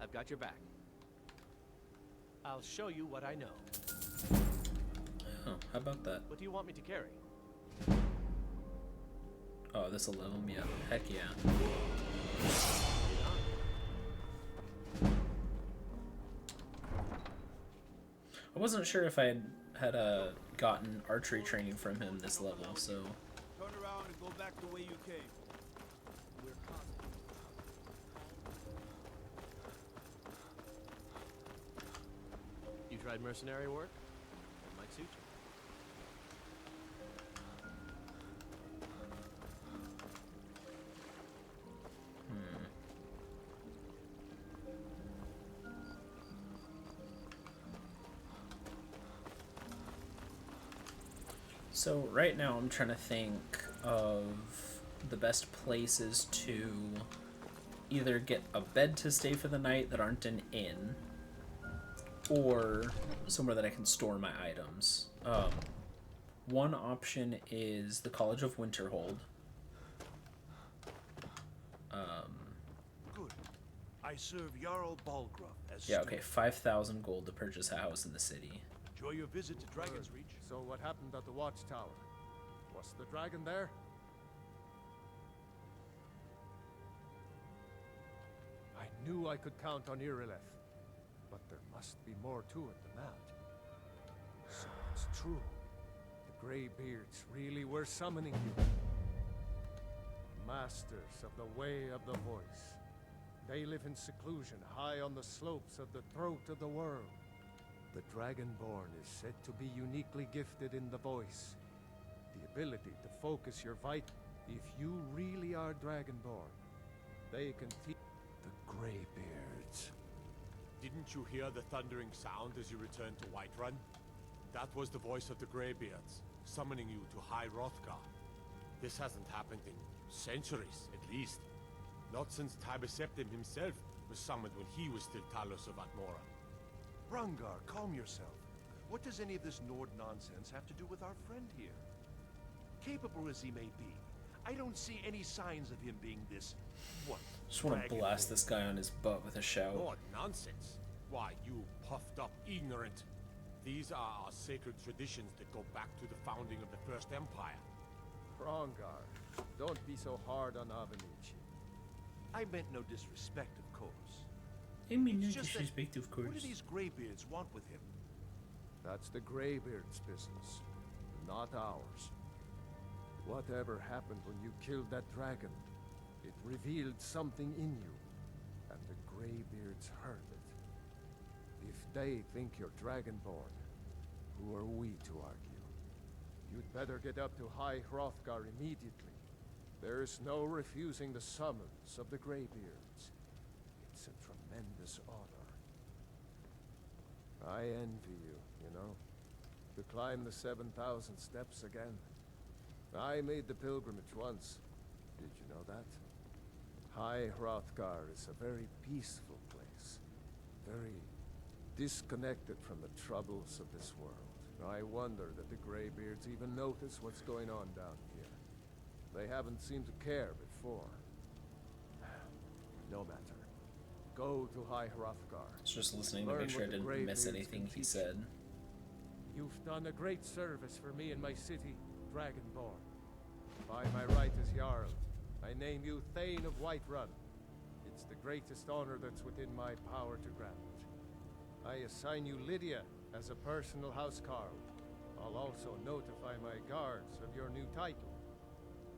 I've got your back. I'll show you what I know. Oh, how about that? What do you want me to carry? Oh, this'll level me up. Heck yeah. I wasn't sure if I had gotten archery training from him this level, so... Turn around and go back the way you came. We're You tried mercenary work? That might suit you. So right now I'm trying to think of the best places to either get a bed to stay for the night that aren't an inn, or somewhere that I can store my items. One option is the College of Winterhold. good. I serve Jarl Balgruff as Yeah, okay, 5,000 gold to purchase a house in the city. Enjoy your visit to Dragon's Reach. So what happened at the watchtower? Was the dragon there? I knew I could count on Irileth, but there must be more to it than that. So it's true. The Greybeards really were summoning you. Masters of the Way of the Voice. They live in seclusion high on the slopes of the throat of the world. The Dragonborn is said to be uniquely gifted in the voice. The ability to focus your vital. If you really are Dragonborn, they can teach the Greybeards. Didn't you hear the thundering sound as you returned to Whiterun? That was the voice of the Greybeards, summoning you to High Hrothgar. This hasn't happened in centuries, at least. Not since Tiber Septim himself was summoned when he was still Talos of Atmora. Rungar, calm yourself. What does any of this Nord nonsense have to do with our friend here? Capable as he may be, I don't see any signs of him being this, what? Just want to blast this guy on his butt with a shout. Nord nonsense? Why, you puffed up ignorant. These are our sacred traditions that go back to the founding of the First Empire. Rongar, don't be so hard on Avenici. I meant no disrespect, of course. I mean, no It's just that- disrespect, of course. What do these Greybeards want with him? That's the Greybeards' business, not ours. Whatever happened when you killed that dragon, it revealed something in you, and the Greybeards heard it. If they think you're Dragonborn, who are we to argue? You'd better get up to High Hrothgar immediately. There's no refusing the summons of the Greybeards. It's a tremendous honor. I envy you, you know, to climb the 7,000 steps again. I made the pilgrimage once. Did you know that? High Hrothgar is a very peaceful place. Very disconnected from the troubles of this world. I wonder that the Greybeards even notice what's going on down here. They haven't seemed to care before. No matter. Go to High Hrothgar. I was just listening to make sure I didn't miss anything he said. You've done a great service for me and my city, Dragonborn. By my right as Jarl, I name you Thane of Whiterun. It's the greatest honor that's within my power to grant. I assign you Lydia as a personal housecarl. I'll also notify my guards of your new title.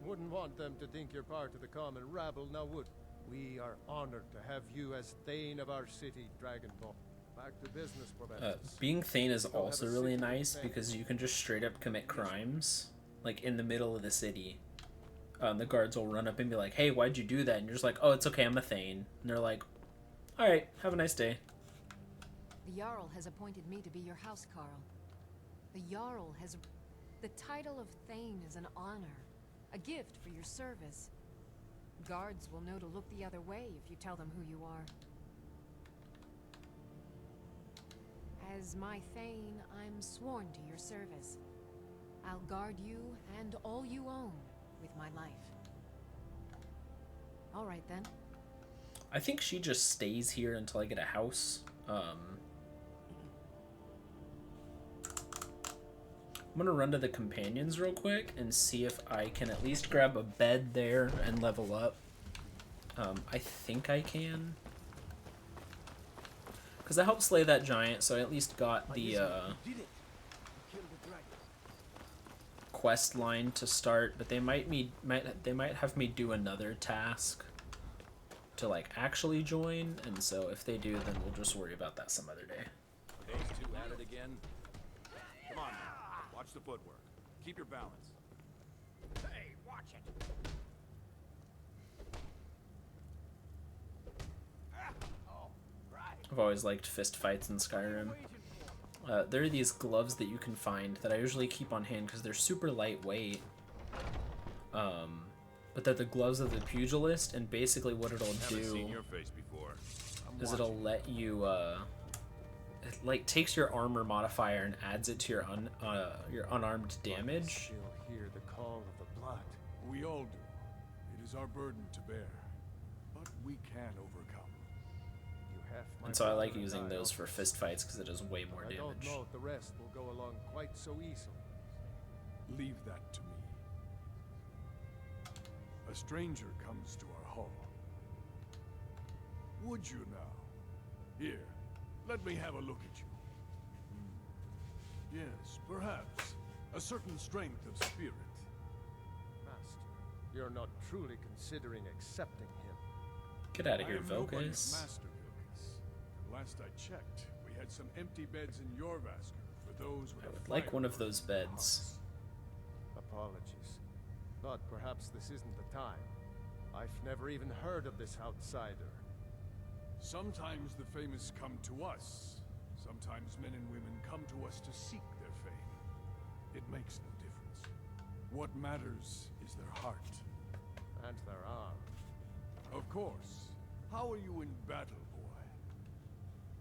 Wouldn't want them to think you're part of the common rabble, now would? We are honored to have you as Thane of our city, Dragonborn. Back to business, Proventus. Being Thane is also really nice because you can just straight up commit crimes, like in the middle of the city. The guards will run up and be like, "Hey, why'd you do that?" And you're just like, "Oh, it's okay, I'm a Thane." And they're like, "All right, have a nice day." The Jarl has appointed me to be your housecarl. The Jarl has... The title of Thane is an honor, a gift for your service. Guards will know to look the other way if you tell them who you are. As my Thane, I'm sworn to your service. I'll guard you and all you own with my life. All right, then. I think she just stays here until I get a house. I'm gonna run to the companions real quick and see if I can at least grab a bed there and level up. I think I can. Because I helped slay that giant, so I at least got the quest line to start, but they might have me do another task to like actually join, and so if they do, then we'll just worry about that some other day. Those two at it again? Come on, man. Watch the footwork. Keep your balance. Hey, watch it. I've always liked fist fights in Skyrim. There are these gloves that you can find that I usually keep on hand because they're super lightweight. But they're the gloves of the pugilist, and basically what it'll do is it'll let you, it like takes your armor modifier and adds it to your unarmed damage. Still hear the call of the blood. We all do. It is our burden to bear, but we can overcome. And so I like using those for fist fights because it does way more damage. I don't know if the rest will go along quite so easily. Leave that to me. A stranger comes to our hall. Would you now? Here, let me have a look at you. Yes, perhaps. A certain strength of spirit. Master, you're not truly considering accepting him. Get out of here, Vilcus. Vilcus. Master Vilcus. Last I checked, we had some empty beds in your Vasker for those with I would like one of those beds. Apologies, but perhaps this isn't the time. I've never even heard of this outsider. Sometimes the famous come to us. Sometimes men and women come to us to seek their fame. It makes no difference. What matters is their heart. And their arm. Of course. How are you in battle, boy?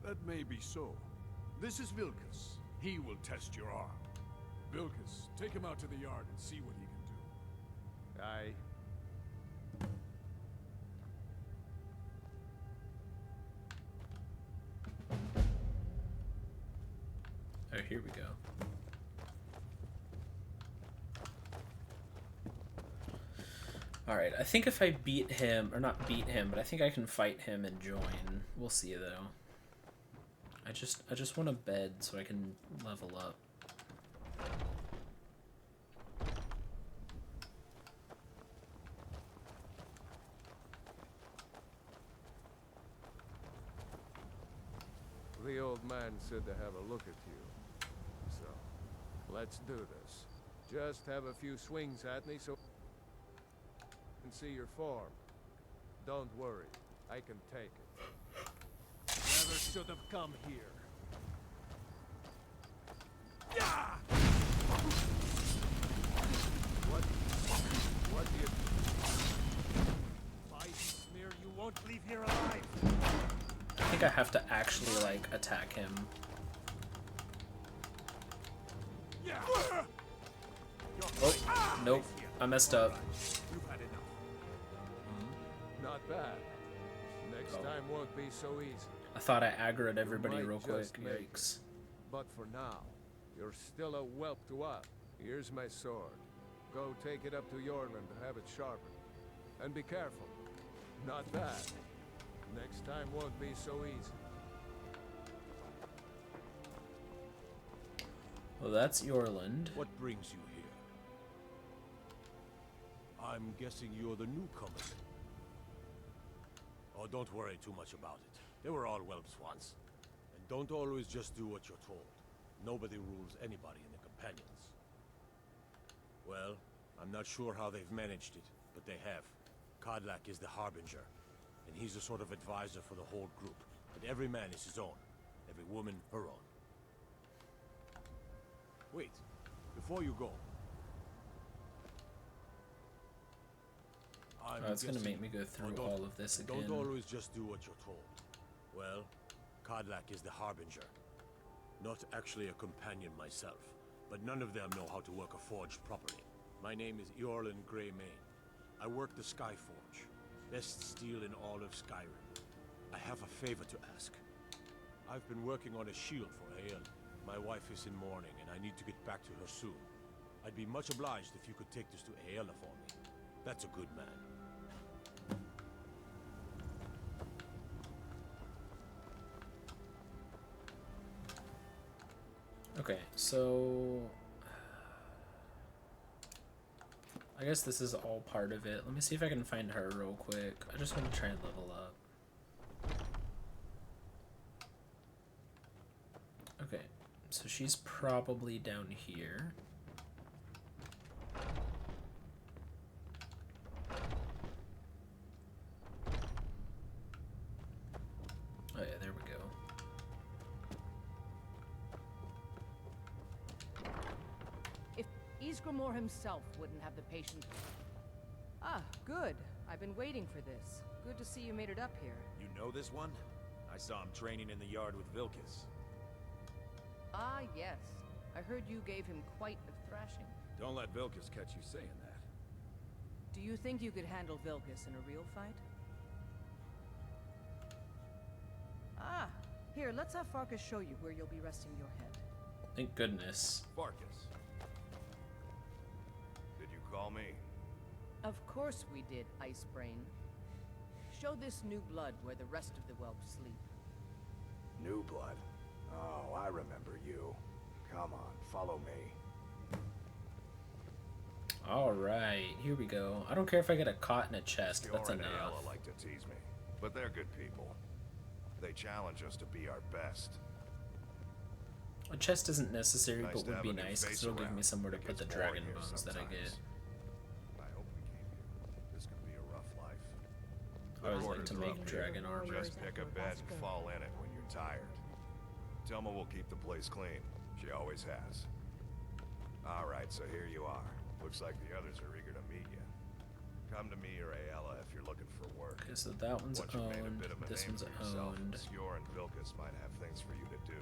That may be so. This is Vilcus. He will test your arm. Vilcus, take him out to the yard and see what he can do. Aye. Oh, here we go. Alright, I think if I beat him, or not beat him, but I think I can fight him and join. We'll see, though. I just want a bed so I can level up. The old man said to have a look at you. So, let's do this. Just have a few swings at me so I can see your form. Don't worry, I can take it. Never should have come here. What do you... If I smear, you won't leave here alive. think I have to actually, like, attack him. Oh, nope. I messed up. Not bad. Next time won't be so easy. I thought I aggroed everybody You might real quick. just make it. Yikes. But for now, you're still a whelp to us. Here's my sword. Go take it up to Yorland to have it sharpened. And be careful. Not bad. Next time won't be so easy. Well, that's Yorland. What brings you here? I'm guessing you're the newcomers. Oh, don't worry too much about it. They were all whelps once. And don't always just do what you're told. Nobody rules anybody in the companions. Well, I'm not sure how they've managed it, but they have. Kodlak is the Harbinger, and he's a sort of advisor for the whole group. But every man is his own. Every woman, her own. Wait, before you go. It's gonna make me go through all of this again. Don't always just do what you're told. Well, Kodlak is the Harbinger. Not actually a companion myself, but none of them know how to work a forge properly. My name is Eorlin Greymane. I work the Skyforge. Best steel in all of Skyrim. I have a favor to ask. I've been working on a shield for Aeon. My wife is in mourning, and I need to get back to her soon. I'd be much obliged if you could take this to Aeon for me. That's a good man. Okay, so I guess this is all part of it. Let me see if I can find her real quick. I just want to try and level up. Okay, so she's probably down here. Oh yeah, there we go. If Ysgramor himself wouldn't have the patience... Ah, good. I've been waiting for this. Good to see you made it up here. You know this one? I saw him training in the yard with Vilkas. Ah, yes. I heard you gave him quite a thrashing. Don't let Vilkas catch you saying that. Do you think you could handle Vilkas in a real fight? Ah, here, let's have Farkas show you where you'll be resting your head. Thank goodness. Farkas. Did you call me? Of course we did, Icebrain. Show this new blood where the rest of the whelps sleep. New blood? Oh, I remember you. Come on, follow me. Alright, here we go. I don't care if I get a cot in a chest, Skjor that's and enough. Ayala like to tease me, but they're good people. They challenge us to be our best. A chest isn't necessary, Nice but to would have be a new nice because face it'll give around. me somewhere to It put the gets dragon boring here bones that I get. sometimes. I hope we came here. This could be a rough life. I always like Quarters to are make up dragon here. armor. Just pick a bed and fall in it when you're tired. Telma will keep the place clean. She always has. Alright, so here you are. Looks like the others are eager to meet you. Come to me or Ayala if you're looking for work. Okay, so that one's Once you've made a owned, bit of a this name one's for yourself, owned. Skjor and Vilkas might have things for you to do.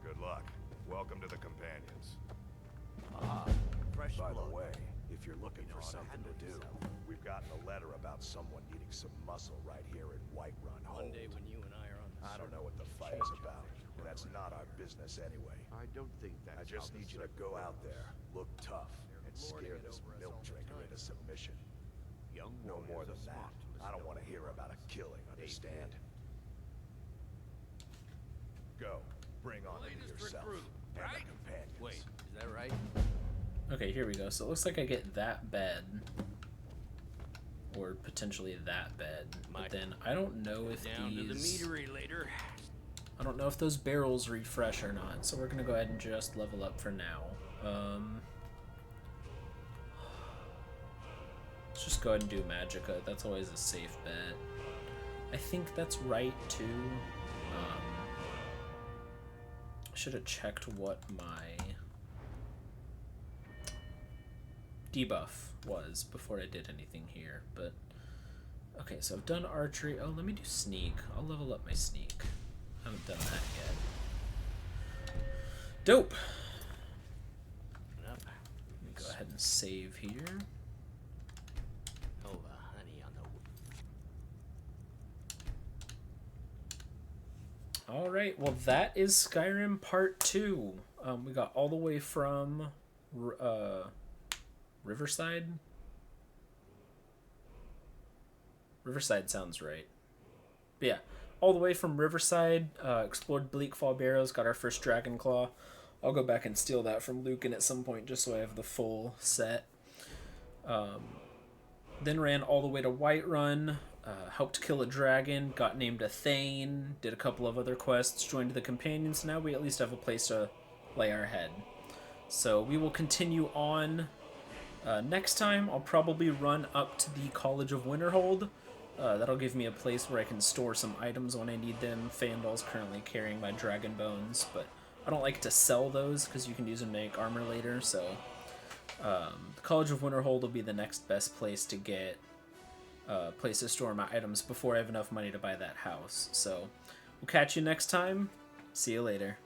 Good luck. Welcome to the Companions. Fresh By the blood. way, if you're looking for something to do, we've gotten a letter about someone needing some muscle right here in Whiterun. One day when you and I are on the I don't know what the circuit, fight is about, and that's not our business anyway. I don't think that's I just need you to go out there, look tough, and scare this milk drinker into submission. young No more than warriors are that. smart to I don't bestow want to hear about a killing, understand? Go. Bring on them yourself. And the companions. Wait, is that right? Okay, here we go. So it looks like I get that bed. Or potentially that bed. But then I don't know if Down to the these... meadery later. I don't know if those barrels refresh or not. So we're going to go ahead and just level up for now. Let's just go ahead and do Magicka. That's always a safe bet. I think that's right, too. Should have checked what my debuff was before I did anything here, but Okay, so I've done archery. Oh, let me do sneak. I'll level up my sneak. I haven't done that yet. Dope. Let me go ahead and save here. Over, honey, on the... All right, well, that is Skyrim Part 2. We got all the way from Riverside. Riverside sounds right. But yeah, all the way from Riverside, explored Bleakfall Barrows, got our first Dragon Claw. I'll go back and steal that from Lucan at some point just so I have the full set. Then ran all the way to Whiterun, helped kill a dragon, got named a Thane, did a couple of other quests, joined the companions. Now we at least have a place to lay our head. So we will continue on. Next time, I'll probably run up to the College of Winterhold. That'll give me a place where I can store some items when I need them. Fandol's currently carrying my dragon bones, but I don't like to sell those because you can use them to make armor later, so the College of Winterhold will be the next best place to get place to store my items before I have enough money to buy that house. So we'll catch you next time. See you later.